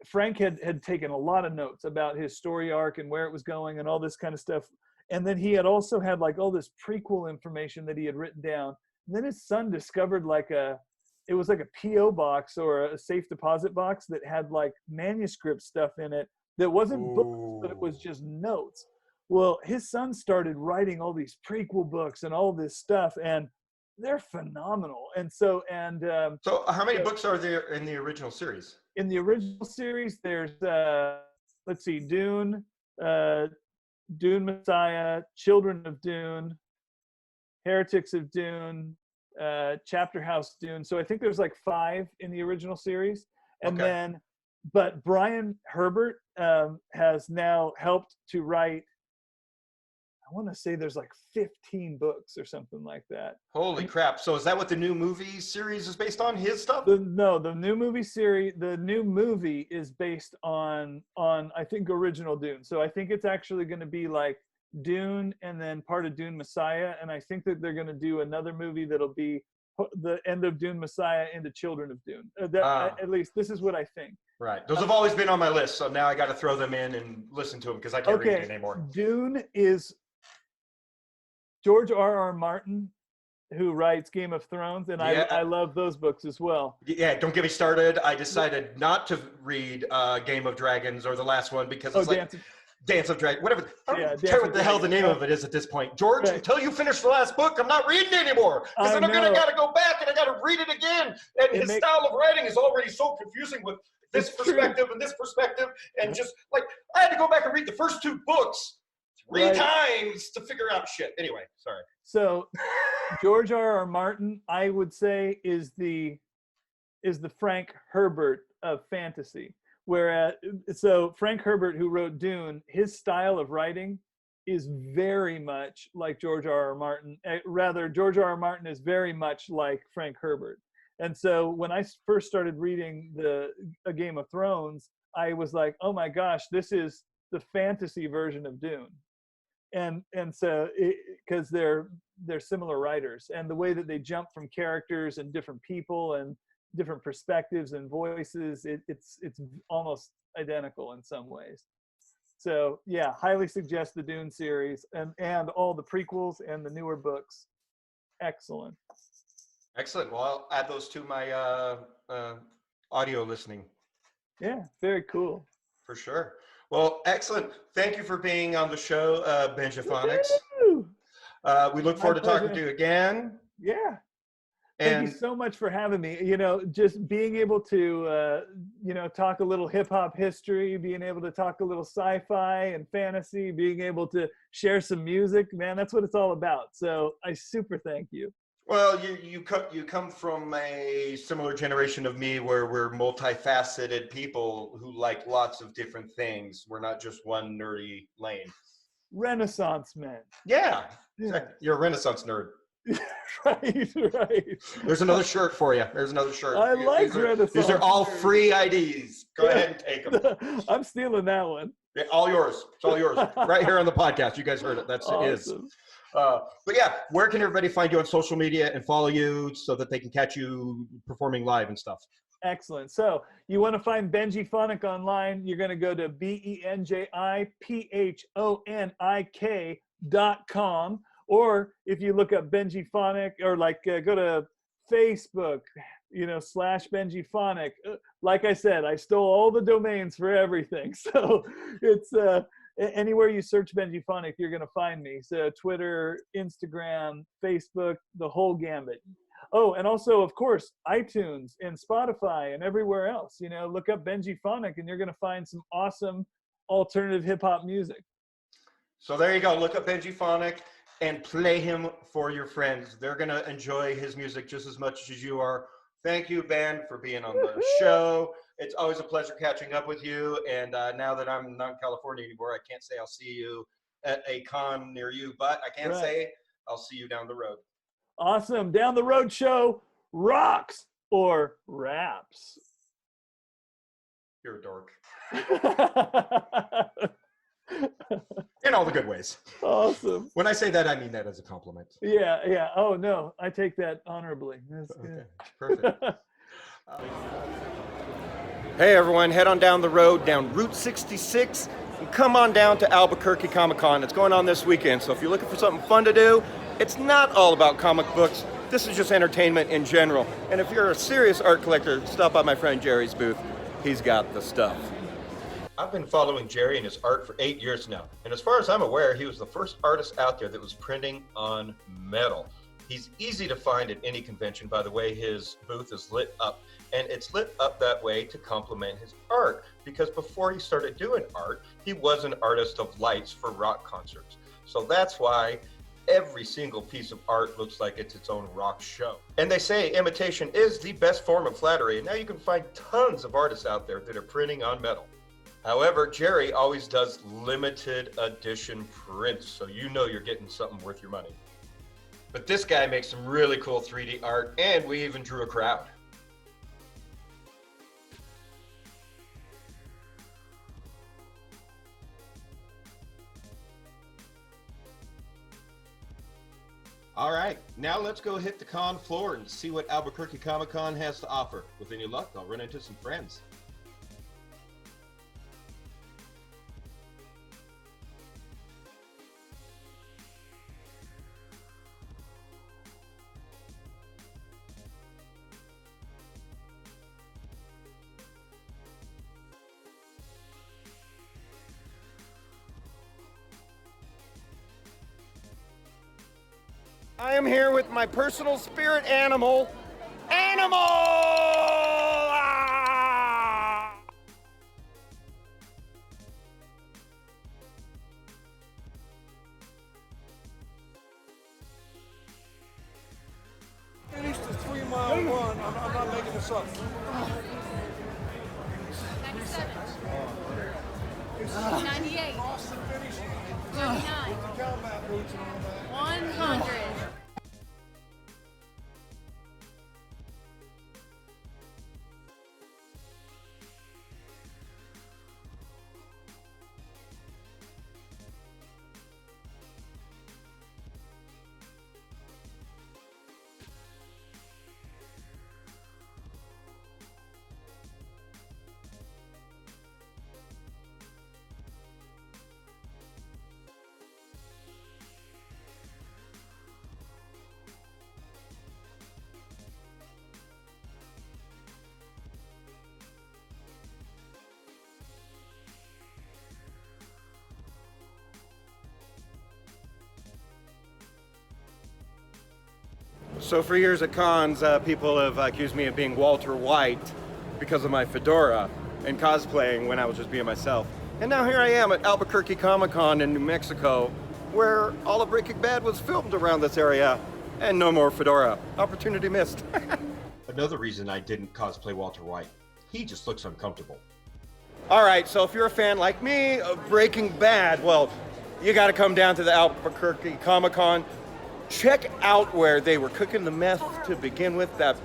Frank had taken a lot of notes about his story arc and where it was going and all this kind of stuff. And then he had also had all this prequel information that he had written down. And then his son discovered it was like a P.O. box or a safe deposit box that had manuscript stuff in it that wasn't books, but it was just notes. Well, his son started writing all these prequel books and all this stuff, and they're phenomenal. And so, so how many books are there in the original series? In the original series, there's let's see, Dune, Dune Messiah, Children of Dune, Heretics of Dune, Chapter House Dune. So I think there's 5 in the original series, and then, but Brian Herbert has now helped to write. I want to say there's 15 books or something like that. Holy crap. So is that what the new movie series is based on, his stuff? No, the new movie series, the new movie is based on I think original Dune. So I think it's actually going to be Dune and then part of Dune Messiah. And I think that they're going to do another movie that'll be the end of Dune Messiah into Children of Dune. At least this is what I think. Right. Those have always been on my list. So now I got to throw them in and listen to them because I can't read it anymore. Dune is George R.R. Martin, who writes Game of Thrones, and I love those books as well. Yeah, don't get me started. I decided not to read Game of Dragons or the last one because it's Dance of Dragons, whatever. I don't care what the hell the name of it is at this point. George, until you finish the last book, I'm not reading anymore because then I'm going to got to go back and I got to read it again. And his style of writing is already so confusing with this perspective and this perspective, and just I had to go back and read the first 2 books 3 times to figure out shit. Anyway, sorry. So George R.R. Martin, I would say, is the Frank Herbert of fantasy. Whereas, so Frank Herbert, who wrote Dune, his style of writing is very much like George R.R. Martin. Rather, George R.R. Martin is very much like Frank Herbert. And so when I first started reading A Game of Thrones, I was like, oh my gosh, this is the fantasy version of Dune. And so because they're similar writers, and the way that they jump from characters and different people and different perspectives and voices, it's almost identical in some ways. So yeah, highly suggest the Dune series and all the prequels and the newer books. Excellent. Well, I'll add those to my audio listening. Yeah, very cool. For sure. Well, excellent. Thank you for being on the show, Benjiphonik. Woo! We look My forward to talking pleasure. to you again. Yeah. Thank you And so much for having me. Just being able to, talk a little hip hop history, being able to talk a little sci-fi and fantasy, being able to share some music, man, that's what it's all about. So I super thank you. well, you come from a similar generation of me where we're multifaceted people who like lots of different things. We're not just one nerdy lane. Renaissance man. Yeah, Yeah. you're a Renaissance nerd. Right. There's another shirt for you. There's another shirt. I like These are all Renaissance. free IDs. Go ahead and take them. I'm stealing that one. Yeah, all yours. It's all yours. Right here on the podcast. You guys heard it. That's Awesome. But yeah, where can everybody find you on social media and follow you so that they can catch you performing live and stuff? Excellent. So you want to find Benjiphonik online, you're going to go to BenjiPhonik.com. Or if you look up Benjiphonik or go to Facebook, /Benjiphonik. Like I said, I stole all the domains for everything. So it's anywhere you search Benjiphonik, you're going to find me. So Twitter, Instagram, Facebook, the whole gambit. Oh, and also, of course, iTunes and Spotify and everywhere else. Look up Benjiphonik and you're going to find some awesome alternative hip hop music. So there you go. Look up Benjiphonik and play him for your friends. They're going to enjoy his music just as much as you are. Thank you, Ben, for being on the show. It's always a pleasure catching up with you. And now that I'm not in California anymore, I can't say I'll see you at a con near you, but I can say I'll see you down the road. Awesome. Down the Road Show rocks or raps. You're a dork. In all the good ways. Awesome. When I say that, I mean that as a compliment. Yeah. Oh, no. I take that honorably. That's good. Okay, perfect. Hey, everyone. Head on down the road, down Route 66, and come on down to Albuquerque Comic-Con. It's going on this weekend, so if you're looking for something fun to do, it's not all about comic books. This is just entertainment in general. And if you're a serious art collector, stop by my friend Jerry's booth. He's got the stuff. I've been following Jerry and his art for 8 years now. And as far as I'm aware, he was the first artist out there that was printing on metal. He's easy to find at any convention by the way his booth is lit up. And it's lit up that way to complement his art. Because before he started doing art, he was an artist of lights for rock concerts. So that's why every single piece of art looks like it's its own rock show. And they say imitation is the best form of flattery. And now you can find tons of artists out there that are printing on metal. However, Jerry always does limited edition prints, so you know you're getting something worth your money. But this guy makes some really cool 3D art, and we even drew a crowd. All right, now let's go hit the con floor and see what Albuquerque Comic Con has to offer. With any luck, I'll run into some friends. I am here with my personal spirit animal, Animal! Ah! Finished the 3-mile run. I'm not making this up. 97. 98. Austin finished. 99. Combat boots and all that. 100. So for years at cons, people have accused me of being Walter White because of my fedora and cosplaying when I was just being myself. And now here I am at Albuquerque Comic-Con in New Mexico, where all of Breaking Bad was filmed around this area, and no more fedora. Opportunity missed. Another reason I didn't cosplay Walter White, he just looks uncomfortable. All right, so if you're a fan like me of Breaking Bad, well, you gotta come down to the Albuquerque Comic-Con. Check out where they were cooking the meth to begin with, that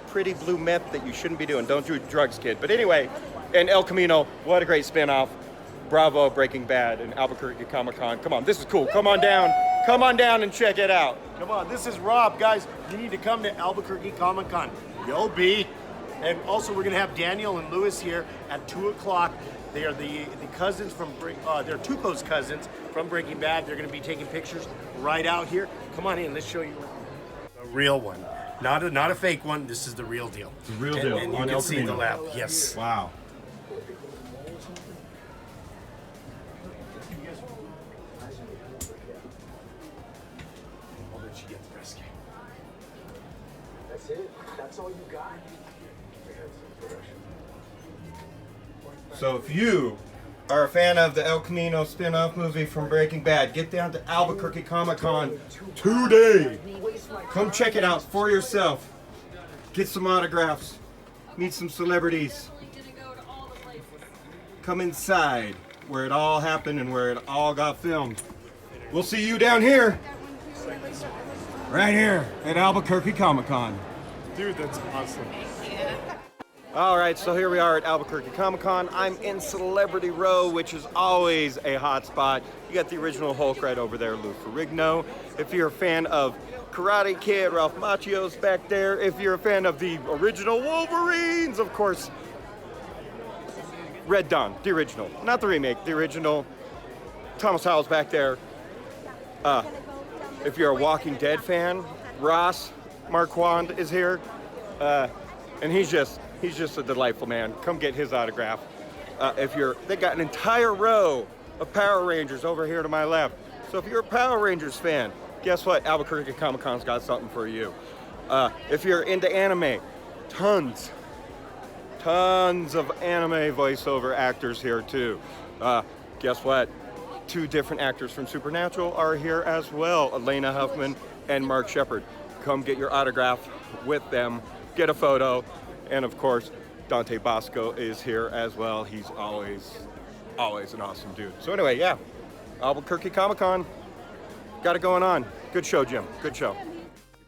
pretty blue meth that you shouldn't be doing. Don't do drugs, kid. But anyway, and El Camino, what a great spin-off. Bravo, Breaking Bad, and Albuquerque Comic-Con. Come on, this is cool. Come on down and check it out. Come on, this is Rob. Guys, you need to come to Albuquerque Comic-Con. You'll be. And also, we're going to have Daniel and Lewis here at 2 o'clock. They are the cousins from, they're Tuco's cousins from Breaking Bad. They're going to be taking pictures right out here. Come on in, let's show you a real one. Not a fake one, this is the real deal. The real deal. And you can see the lab, yes. Wow. I'll let you get the rest. That's it? That's all you got? So if you are a fan of the El Camino spin-off movie from Breaking Bad, get down to Albuquerque Comic-Con today. Come check it out for yourself. Get some autographs. Meet some celebrities. Come inside where it all happened and where it all got filmed. We'll see you down here. Right here at Albuquerque Comic-Con. Dude, that's awesome. All right, so here we are at Albuquerque Comic-Con. I'm in Celebrity Row, which is always a hot spot. You got the original Hulk right over there, Lou Ferrigno. If you're a fan of Karate Kid, Ralph Macchio's back there. If you're a fan of the original Wolverines, of course, Red Dawn, the original. Not the remake, the original. Thomas Howell's back there. If you're a Walking Dead fan, Ross Marquand is here. And he's just a delightful man. Come get his autograph. They got an entire row of Power Rangers over here to my left. So if you're a Power Rangers fan, guess what? Albuquerque Comic-Con's got something for you. If you're into anime, tons of anime voiceover actors here too. Guess what? 2 different actors from Supernatural are here as well, Alaina Huffman and Mark Shepard. Come get your autograph with them, get a photo, and of course, Dante Bosco is here as well. He's always an awesome dude. So anyway, yeah, Albuquerque Comic-Con, got it going on. Good show, Jim, good show.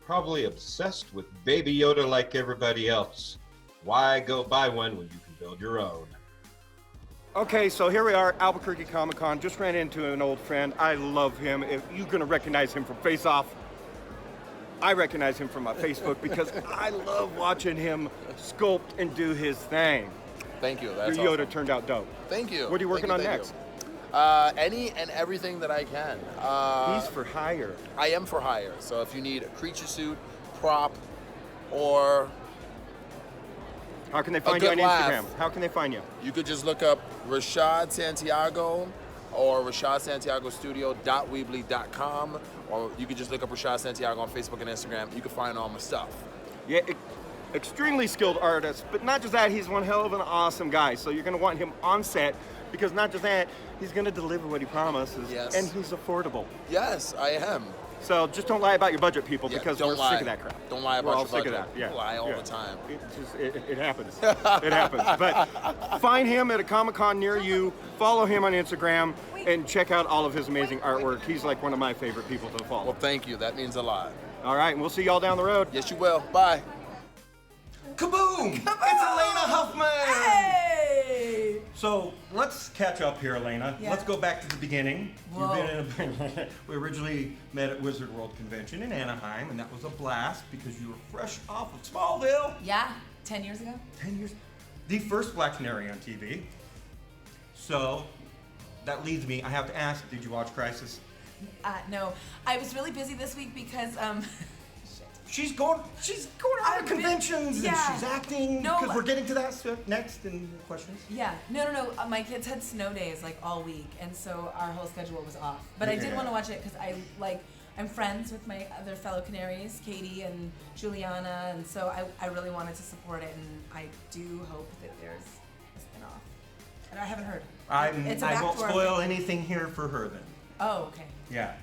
Probably obsessed with Baby Yoda like everybody else. Why go buy one when you can build your own? Okay, so here we are, Albuquerque Comic-Con. Just ran into an old friend. I love him. You're gonna recognize him from Face Off. I recognize him from my Facebook because I love watching him sculpt and do his thing. Thank you. That's Your Yoda awesome. turned out dope. Thank you. What are you working on Thank next? you. Any and everything that I can. He's for hire. I am for hire. So if you need a creature suit, prop, or How can they find you on good laugh. Instagram? How can they find you? you could just look up Rashaad Santiago or RashaadSantiagoStudio.weebly.com, or you could just look up Rashaad Santiago on Facebook and Instagram. You can find all my stuff. Yeah, extremely skilled artist, but not just that, he's one hell of an awesome guy. So you're gonna want him on set because not just that, he's gonna deliver what he promises, Yes. and he's affordable. Yes, I am. So just don't lie about your budget, people, Yeah, because don't we're lie. sick of that crap. Don't lie We're about all your sick budget. of that. Yeah. People lie all Yeah. the time. It happens. It happens. But find him at a Comic-Con near you, follow him on Instagram, and check out all of his amazing artwork. He's like one of my favorite people to follow. Well, thank you. That means a lot. All right, and we'll see y'all down the road. Yes, you will. Bye. Kaboom! It's Alaina Huffman! Hey! So let's catch up here, Alaina. Yeah. Let's go back to the beginning. Whoa. We originally met at Wizard World Convention in Anaheim, and that was a blast because you were fresh off of Smallville. Yeah, 10 years ago. 10 years. The first Black Canary on TV. So that leads me, I have to ask, did you watch Crisis? No, I was really busy this week because She's going around I've to been- conventions yeah. and she's acting. No, Because we're getting to that stuff next in questions. yeah, no. My kids had snow days like all week, and so our whole schedule was off. But I did Yeah. want to watch it because I I'm friends with my other fellow Canaries, Katie and Juliana, and so I really wanted to support it, and I do hope that there's a spin-off. And I haven't heard. It's a I won't backdoor spoil thing. anything here for her then. Oh, okay. Yeah.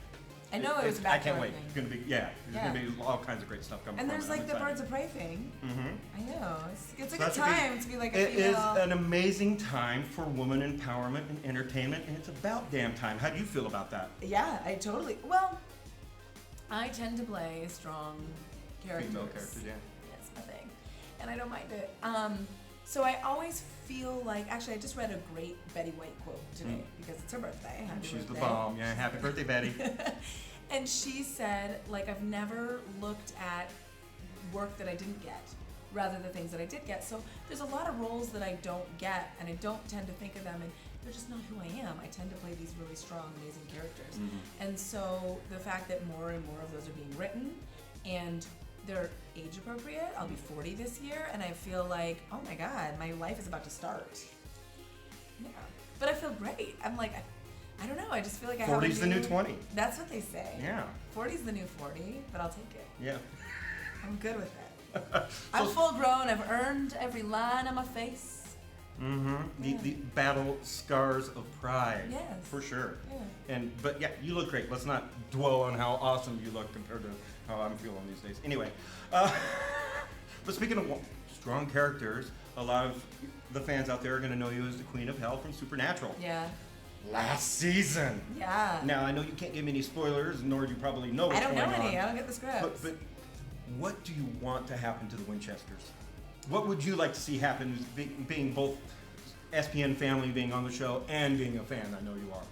I know it was a backdoor I can't wait. thing. It's gonna be there's Yeah. gonna be all kinds of great stuff coming. And from there's it. I'm like the excited. Birds of Prey thing. Mm-hmm. I know. It's a So good time to be like a It is female. an amazing time for woman empowerment and entertainment, and it's about damn time. How do you feel about that? Yeah, I totally. Well, I tend to play strong characters. Female characters, yeah. Yes, my thing, and I don't mind it. So I always feel like, actually, I just read a great Betty White quote today because it's her birthday. Happy She's the birthday. bomb. Yeah, happy birthday, Betty. And she said, like, I've never looked at work that I didn't get, rather the things that I did get. So there's a lot of roles that I don't get, and I don't tend to think of them, and they're just not who I am. I tend to play these really strong, amazing characters. And so the fact that more and more of those are being written, and they're age appropriate. I'll be 40 this year, and I feel like, oh my God, my life is about to start. Yeah. But I feel great. I'm like, I don't know, I just feel like I have 40's the new 20. That's what they say. Yeah. 40's the new 40, but I'll take it. Yeah. I'm good with it. I'm full grown. I've earned every line on my face. Mm-hmm. Yeah. The battle scars of pride. Yes. For sure. Yeah. But yeah, you look great. Let's not dwell on how awesome you look compared to how I'm feeling these days. Anyway, but speaking of strong characters, a lot of the fans out there are going to know you as the Queen of Hell from Supernatural. Yeah. Last season. Yeah. Now I know you can't give me any spoilers, nor do you probably know what's I don't going know on. any. I don't get the scripts. But what do you want to happen to the Winchesters? What would you like to see happen, being both SPN family, being on the show, and being a fan? I know you are.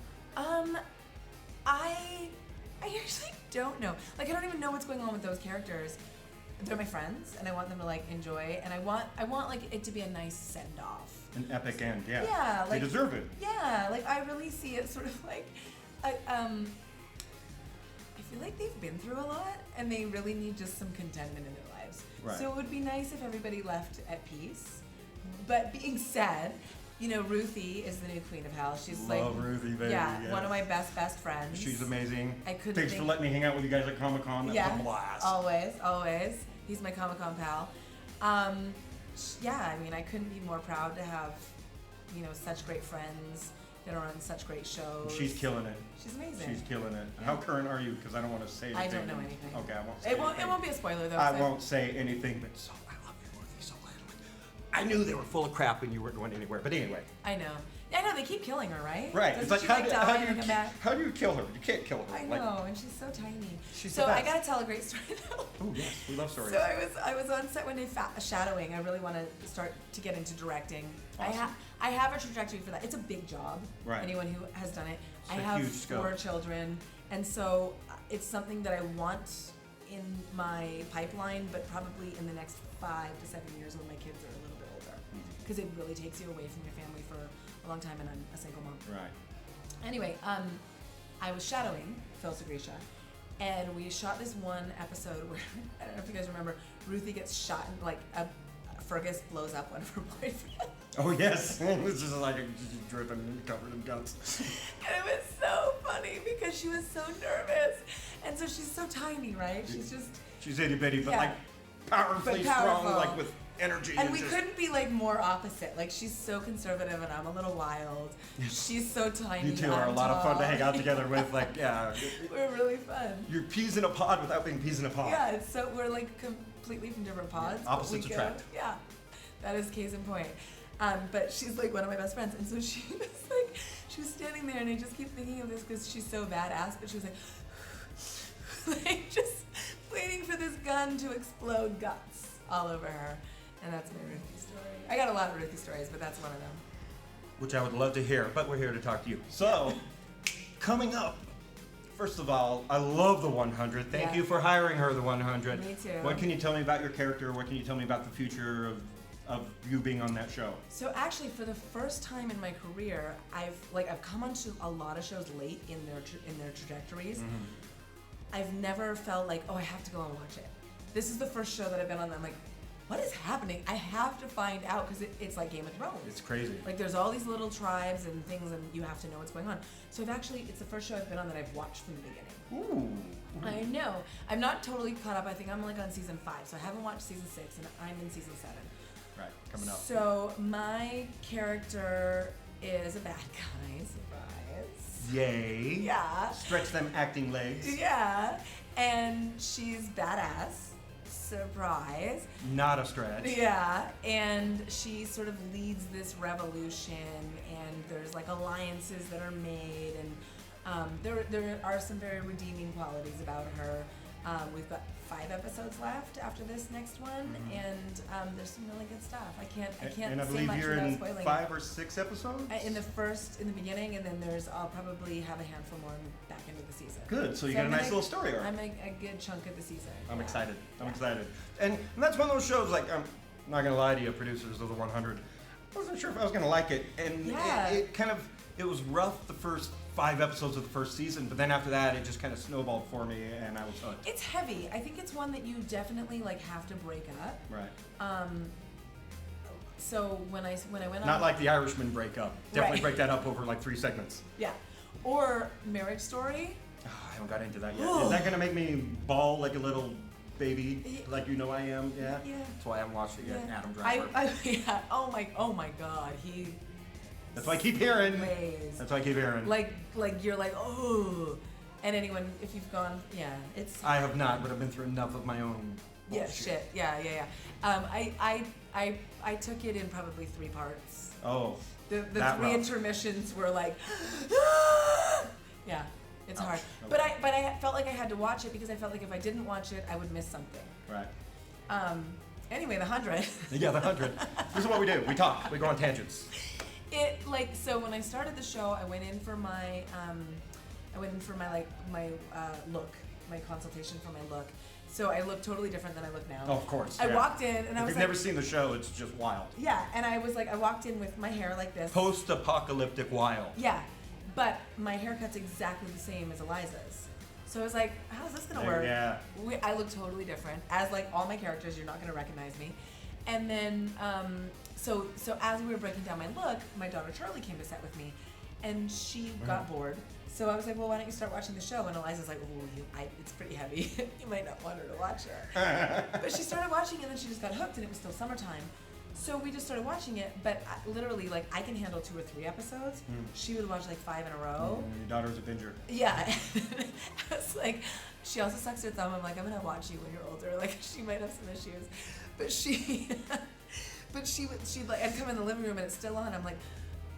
I actually don't know. Like, I don't even know what's going on with those characters. They're my friends, and I want them to like enjoy. And I want like it to be a nice send off. An epic end, yeah. Yeah, like they deserve it. Yeah, like I really see it sort of like, I feel like they've been through a lot, and they really need just some contentment in their lives. Right. So it would be nice if everybody left at peace. But being said, you know, Ruthie is the new Queen of Hell. She's Love Ruthie, baby. yeah, yes. one of my best friends. She's amazing. I couldn't Thanks for think- letting me hang out with you guys at Comic-Con. That was a blast. Always. He's my Comic-Con pal. Yeah, I mean, I couldn't be more proud to have, you know, such great friends that are on such great shows. She's killing it. She's amazing. She's killing it. Yeah. How current are you? Because I don't want to say anything. I don't know anything. Okay, I won't say It anything. won't be a spoiler though. I so- won't say anything, but I love you, Ruthie, so glad. I knew they were full of crap and you weren't going anywhere. But anyway. I know. I know, they keep killing her, right? Right. Doesn't It's like, she, how die do and come back? you kill her? You can't kill her. I Like, know, and she's so tiny. She's so the I best. gotta tell a great story now. oh, yes. We love stories. So I was on set one day shadowing. I really want to start to get into directing. Awesome. I have a trajectory for that. It's a big job. Right. Anyone who has done it. It's I a have huge 4 scope. children, and so it's something that I want in my pipeline, but probably in the next 5 to 7 years when my kids are a little bit older, because it really takes you away from your family for a long time, and I'm a single mom. Right. Anyway, I was shadowing Phil Segresha, and we shot this one episode where, I don't know if you guys remember, Ruthie gets shot and like Fergus blows up one of her boyfriends. Oh, yes. It's just like just dripping and covered in guts. And it was so funny because she was so nervous. And so she's so tiny, right? She's itty bitty, but Yeah. like powerfully But powerful. strong, like with energy. And we just, couldn't be like more opposite. Like she's so conservative and I'm a little wild. She's so tiny. You two are a I'm lot of fun to tall. hang out together with. Like, yeah. We're really fun. You're peas in a pod without being peas in a pod. Yeah, it's so we're like completely from different pods. but opposites we go- attract. Yeah, that is case in point. But she's like one of my best friends, and so she was standing there, and I just keep thinking of this because she's so badass. But she was like just waiting for this gun to explode guts all over her, and that's my Ruthie story. I got a lot of Ruthie stories, but that's one of them. Which I would love to hear, but we're here to talk to you. So, coming up, first of all, I love the 100. Thank Yeah. you for hiring her, the 100. Me too. What can you tell me about your character? What can you tell me about the future of you being on that show? So actually, for the first time in my career, I've come onto a lot of shows late in their trajectories. I've never felt like, oh, I have to go and watch it. This is the first show that I've been on that I'm like, what is happening? I have to find out because it's like Game of Thrones. It's crazy. Like there's all these little tribes and things, and you have to know what's going on. So it's the first show I've been on that I've watched from the beginning. Ooh. I know. I'm not totally caught up. I think I'm like on season 5, so I haven't watched season 6, and I'm in season 7. Right, coming up. So my character is a bad guy. Surprise. Yay. Yeah. Stretch them acting legs. Yeah. And she's badass. Surprise. Not a stretch. Yeah, and she sort of leads this revolution, and there's like alliances that are made, and there are some very redeeming qualities about her. We've got 5 episodes left after this next one, and there's some really good stuff. I can't And I say believe much you're without in spoiling. 5 or 6 episodes? In the beginning, and then I'll probably have a handful more back into the season. Good, so you get a I'm nice gonna- little story arc. I'm a good chunk of the season. I'm Yeah. excited. I'm Yeah. excited. And that's one of those shows, like, I'm not going to lie to you, producers of the 100. I wasn't sure if I was going to like it. And Yeah. it was rough the first 5 episodes of the first season, but then after that, it just kind of snowballed for me, and I was hooked. It's heavy. I think it's one that you definitely like have to break up. Right. So when I went on, Not like the Irishman breakup. Definitely Right. break that up over like 3 segments. yeah, or Marriage Story. Oh, I haven't got into that yet. Is that going to make me bawl like a little baby, like you know I am? Yeah? Yeah. That's why I haven't watched it yet. Yeah. Adam Driver. Yeah. Oh my God. He. That's why I keep hearing. Slays. That's why I keep hearing. Like you're like, oh, and anyone, if you've gone, yeah, it's. I have not, but I've been through enough of my own Yeah, bullshit. shit. Yeah. I took it in probably 3 parts. Oh. The that 3 rough. intermissions were like, yeah, it's hard. Okay. But I felt like I had to watch it because I felt like if I didn't watch it, I would miss something. Right. Anyway, the 100. Yeah, the 100. This is what we do. We talk. We go on tangents. So when I started the show, I went in for my look, my consultation for my look. So I look totally different than I look now. Oh, of course. I yeah. walked in and I If was you've like, never seen the show, it's just wild. yeah, and I was like, I walked in with my hair like this. Post-apocalyptic wild. Yeah, but my haircut's exactly the same as Eliza's. So I was like, how's this gonna work? Yeah. I look totally different. As like all my characters, you're not gonna recognize me. And then, so as we were breaking down my look, my daughter Charlie came to set with me, and she got bored. So I was like, well, why don't you start watching the show? And Eliza's like, oh, it's pretty heavy. You might not want her to watch it. But she started watching it, and then she just got hooked, and it was still summertime. So we just started watching it, but literally, like, I can handle 2 or 3 episodes. She would watch like 5 in a row. Your daughter's a binger. Yeah. I was like, she also sucks her thumb. I'm like, I'm gonna watch you when you're older. Like, she might have some issues, but she'd like, I'd come in the living room and it's still on. I'm like,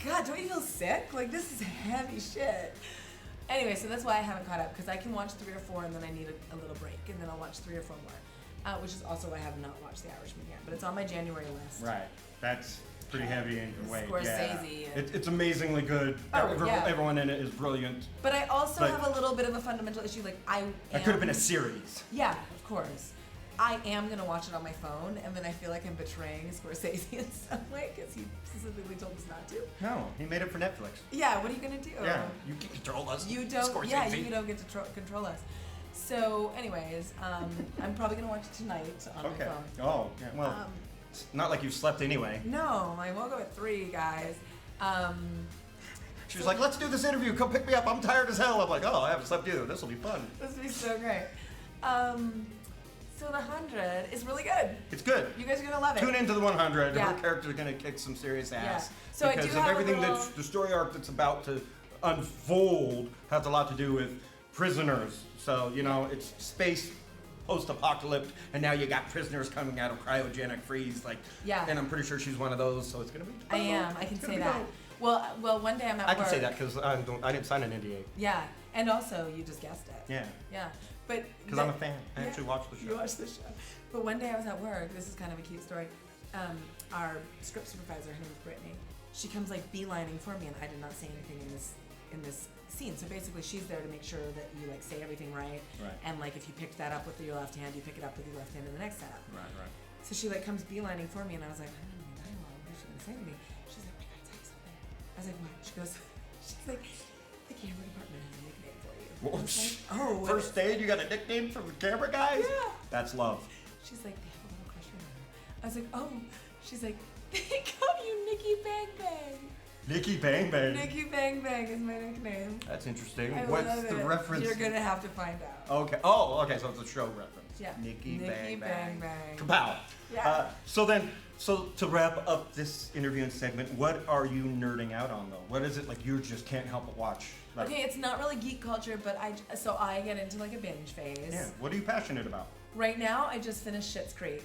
God, don't you feel sick? Like, this is heavy shit. Anyway, so that's why I haven't caught up, because I can watch 3 or 4 and then I need a little break, and then I'll watch 3 or 4 more, which is also why I have not watched The Irishman yet, but it's on my January list. Right. That's pretty heavy in your weight. Scorsese Yeah. and- It's amazingly good. Oh, yeah. Everyone in it is brilliant. But I also But- have a little bit of a fundamental issue. Like, That could have been a series. Yeah, of course. I am gonna watch it on my phone, and then I feel like I'm betraying Scorsese in some way because he specifically told us not to. No, he made it for Netflix. Yeah, what are you gonna do? Yeah, you can control us. You don't. Scorsese. Yeah, you don't get to control us. So, anyways, I'm probably gonna watch it tonight on Okay. my phone. Oh, yeah. Well, it's not like you've slept anyway. No, I woke up at 3, guys. She was like, let's do this interview. Come pick me up. I'm tired as hell. I'm like, oh, I haven't slept either. This will be fun. This will be so great. So the 100 is really good. It's good. You guys are gonna love it. Tune into the 100. Yeah. Her character's going to kick some serious ass. Yeah. So I because do of have a everything little- that's the story arc that's about to unfold has a lot to do with prisoners. So, you know, it's space post-apocalypse, and now you got prisoners coming out of cryogenic freeze. Like, Yeah. And I'm pretty sure she's one of those, so it's going to be I am. I can It's gonna say be that. dope. Well, one day I'm at I work. can say that because I didn't sign an NDA. Yeah, and also you just guessed it. Yeah. Yeah, but Because I'm a fan. I actually watched the show. You watched the show. But one day I was at work. This is kind of a cute story. Our script supervisor, her name is Brittany. She comes like beelining for me, and I did not say anything in this scene. So basically, she's there to make sure that you like say everything right. Right. And like if you picked that up with your left hand, you pick it up with your left hand in the next setup. Right. So she like comes beelining for me, and I was like, I don't know any dialogue. What is she gonna say to me? She's like, I gotta tell you something. I was like, what? She goes, she's like, the camera department has a nickname for you. I was like, oh, what First is-" aid, you got a nickname from the camera guys? Yeah. That's love. She's like, they have a little crush on her. I was like, oh. She's like, they call you Nikki Bang Bang. Nikki Bang Bang. Nikki Bang Bang is my nickname. That's interesting. I What's love the it. reference? You're gonna have to find out. Okay. Oh, okay. So it's a show reference. Yeah. Nikki Bang Bang. Bang. Kapow. Yeah. So to wrap up this interviewing segment, what are you nerding out on though? What is it like you just can't help but watch? Like, Okay, it's not really geek culture, but I get into like a binge phase. yeah. What are you passionate about? Right now, I just finished Schitt's Creek.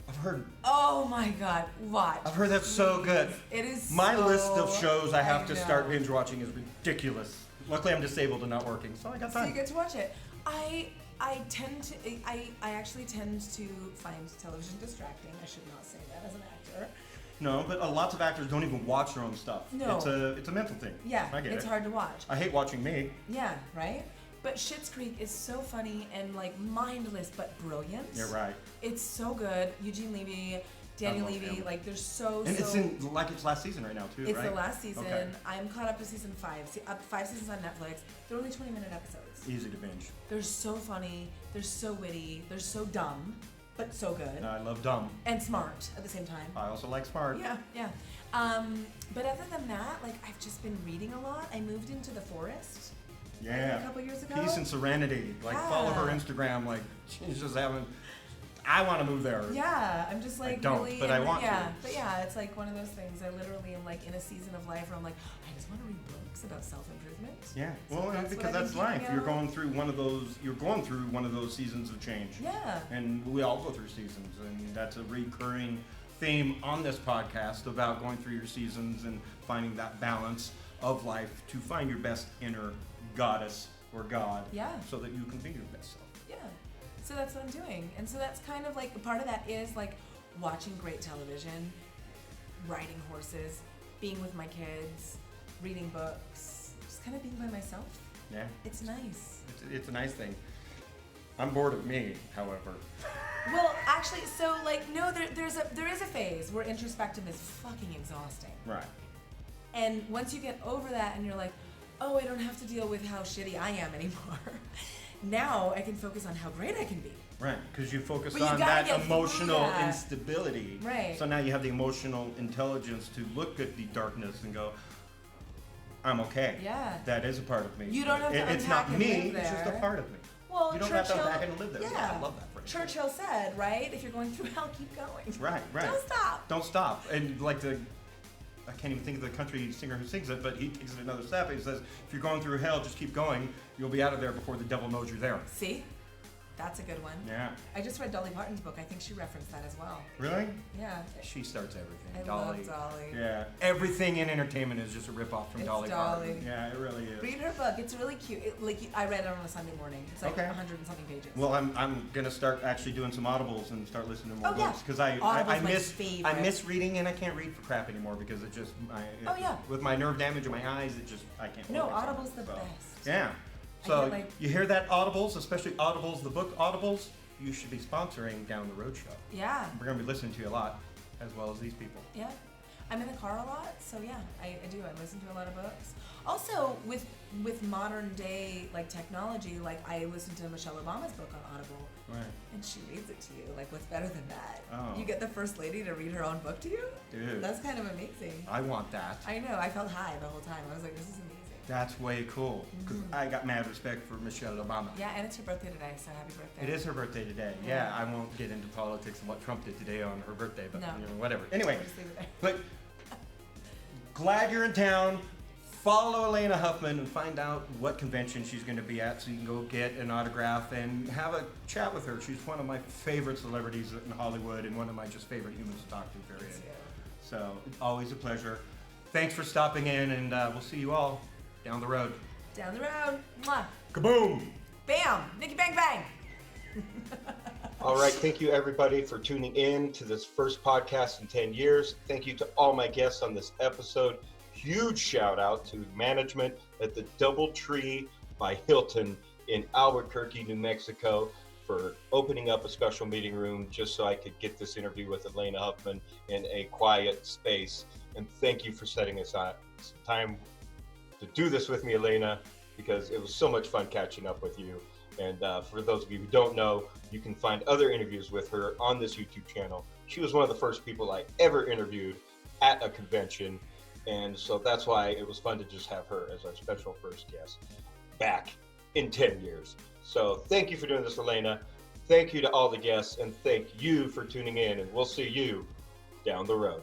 I've heard. Oh my God, watch. I've heard that's so good. It is. My so, list of shows I have to start know. binge watching is ridiculous. Luckily, I'm disabled and not working, so I got So time. you get to watch it. I actually tend to find television distracting. I should not say that as an actor. No, but lots of actors don't even watch their own stuff. No. It's a mental thing. Yeah, I get it's it. hard to watch. I hate watching me. Yeah, right? But Schitt's Creek is so funny and like mindless but brilliant. You're right. It's so good. Eugene Levy, Daniel love Levy, him. like there's so And it's in like its last season right now too, It's right? the last season. Okay. I'm caught up to season 5. Up 5 seasons on Netflix. They're only 20-minute episodes. Easy to binge. They're so funny. They're so witty. They're so dumb, but so good I love dumb. and smart at the same time. I also like smart. Yeah, yeah. But other than that, like I've just been reading a lot. I moved into the forest. Yeah. a couple years ago. Peace and serenity. Like follow her Yeah. Instagram. Like she's just having. I want to move there. Yeah, I'm just like don't, really. but I in- want to. yeah, but yeah, it's like one of those things. I literally am like in a season of life where I'm like, I just want to read books about self-improvement. Yeah. So Well, that's because what I've that's been life. keeping You're out. going through one of those. You're going through one of those seasons of change. Yeah. And we all go through seasons, and that's a recurring theme on this podcast about going through your seasons and finding that balance of life to find your best inner goddess or god. Yeah. So that you can be your best self. Yeah. So that's what I'm doing. And so that's kind of like part of that is like watching great television, riding horses, being with my kids, reading books, just kind of being by myself. Yeah. It's nice. It's a nice thing. I'm bored of me, however. Well, actually, so like no, there is a phase where introspective is fucking exhausting. Right. And once you get over that and you're like, oh, I don't have to deal with how shitty I am anymore. Now I can focus on how great I can be. Right, because you focus But you on gotta that get through emotional that. instability. Right. So now you have the emotional intelligence to look at the darkness and go, I'm okay. Yeah. That is a part of me. You don't have to It's not unpack and me, live it's just a there. part of me. Well, You don't have to Churchill, unpack and live there. Yeah, I love that phrase. Churchill said, right? If you're going through hell, keep going. Right, right. Don't stop. Don't stop. And like I can't even think of the country singer who sings it, but he takes it another step. He says, if you're going through hell, just keep going. You'll be out of there before the devil knows you're there. See? That's a good one. Yeah. I just read Dolly Parton's book. I think she referenced that as well. Really? Yeah. She starts everything. I Dolly. love Dolly. Yeah. Everything in entertainment is just a ripoff from It's Dolly Dolly. Parton. Yeah, it really is. Read her book. It's really cute. I read it on a Sunday morning. It's like Okay. 100 and something pages. Well, I'm gonna start actually doing some audibles and start listening to more Oh, yeah. books because I Audible's my miss favorite. reading and I can't read for crap anymore because it just Oh, yeah. with my nerve damage in my eyes I can't. No, focus on Audible's it, the so. best. Yeah. I So get, like- you hear that Audibles, especially Audibles, the book Audibles, you should be sponsoring Down the Road Show. Yeah. We're gonna be listening to you a lot, as well as these people. Yeah. I'm in the car a lot, so yeah, I do. I listen to a lot of books. Also, with modern day like technology, like I listen to Michelle Obama's book on Audible, Right. and she reads it to you. Like, what's better than that? Oh. You get the first lady to read her own book to you. Dude. That's kind of amazing. I want that. I know. I felt high the whole time. I was like, this is amazing. That's way cool. Because I got mad respect for Michelle Obama. Yeah, and it's her birthday today, so happy birthday. It is her birthday today. Yeah, I won't get into politics and what Trump did today on her birthday, but No. you know, whatever. Anyway, We'll just leave it there. but glad you're in town. Follow Alaina Huffman and find out what convention she's going to be at so you can go get an autograph and have a chat with her. She's one of my favorite celebrities in Hollywood and one of my just favorite humans to talk to, period. Thank you. So, always a pleasure. Thanks for stopping in, and we'll see you all down the road. Down the road. Mwah. Kaboom! Bam. Nikki Bang Bang. All right, thank you everybody for tuning in to this first podcast in 10 years. Thank you to all my guests on this episode. Huge shout out to management at the DoubleTree by Hilton in Albuquerque, New Mexico for opening up a special meeting room just so I could get this interview with Alaina Huffman in a quiet space. And thank you for setting aside some time to do this with me, Alaina, because it was so much fun catching up with you. And for those of you who don't know, you can find other interviews with her on this YouTube channel. She was one of the first people I ever interviewed at a convention. And so that's why it was fun to just have her as our special first guest back in 10 years. So thank you for doing this, Alaina. Thank you to all the guests, and thank you for tuning in, and we'll see you down the road.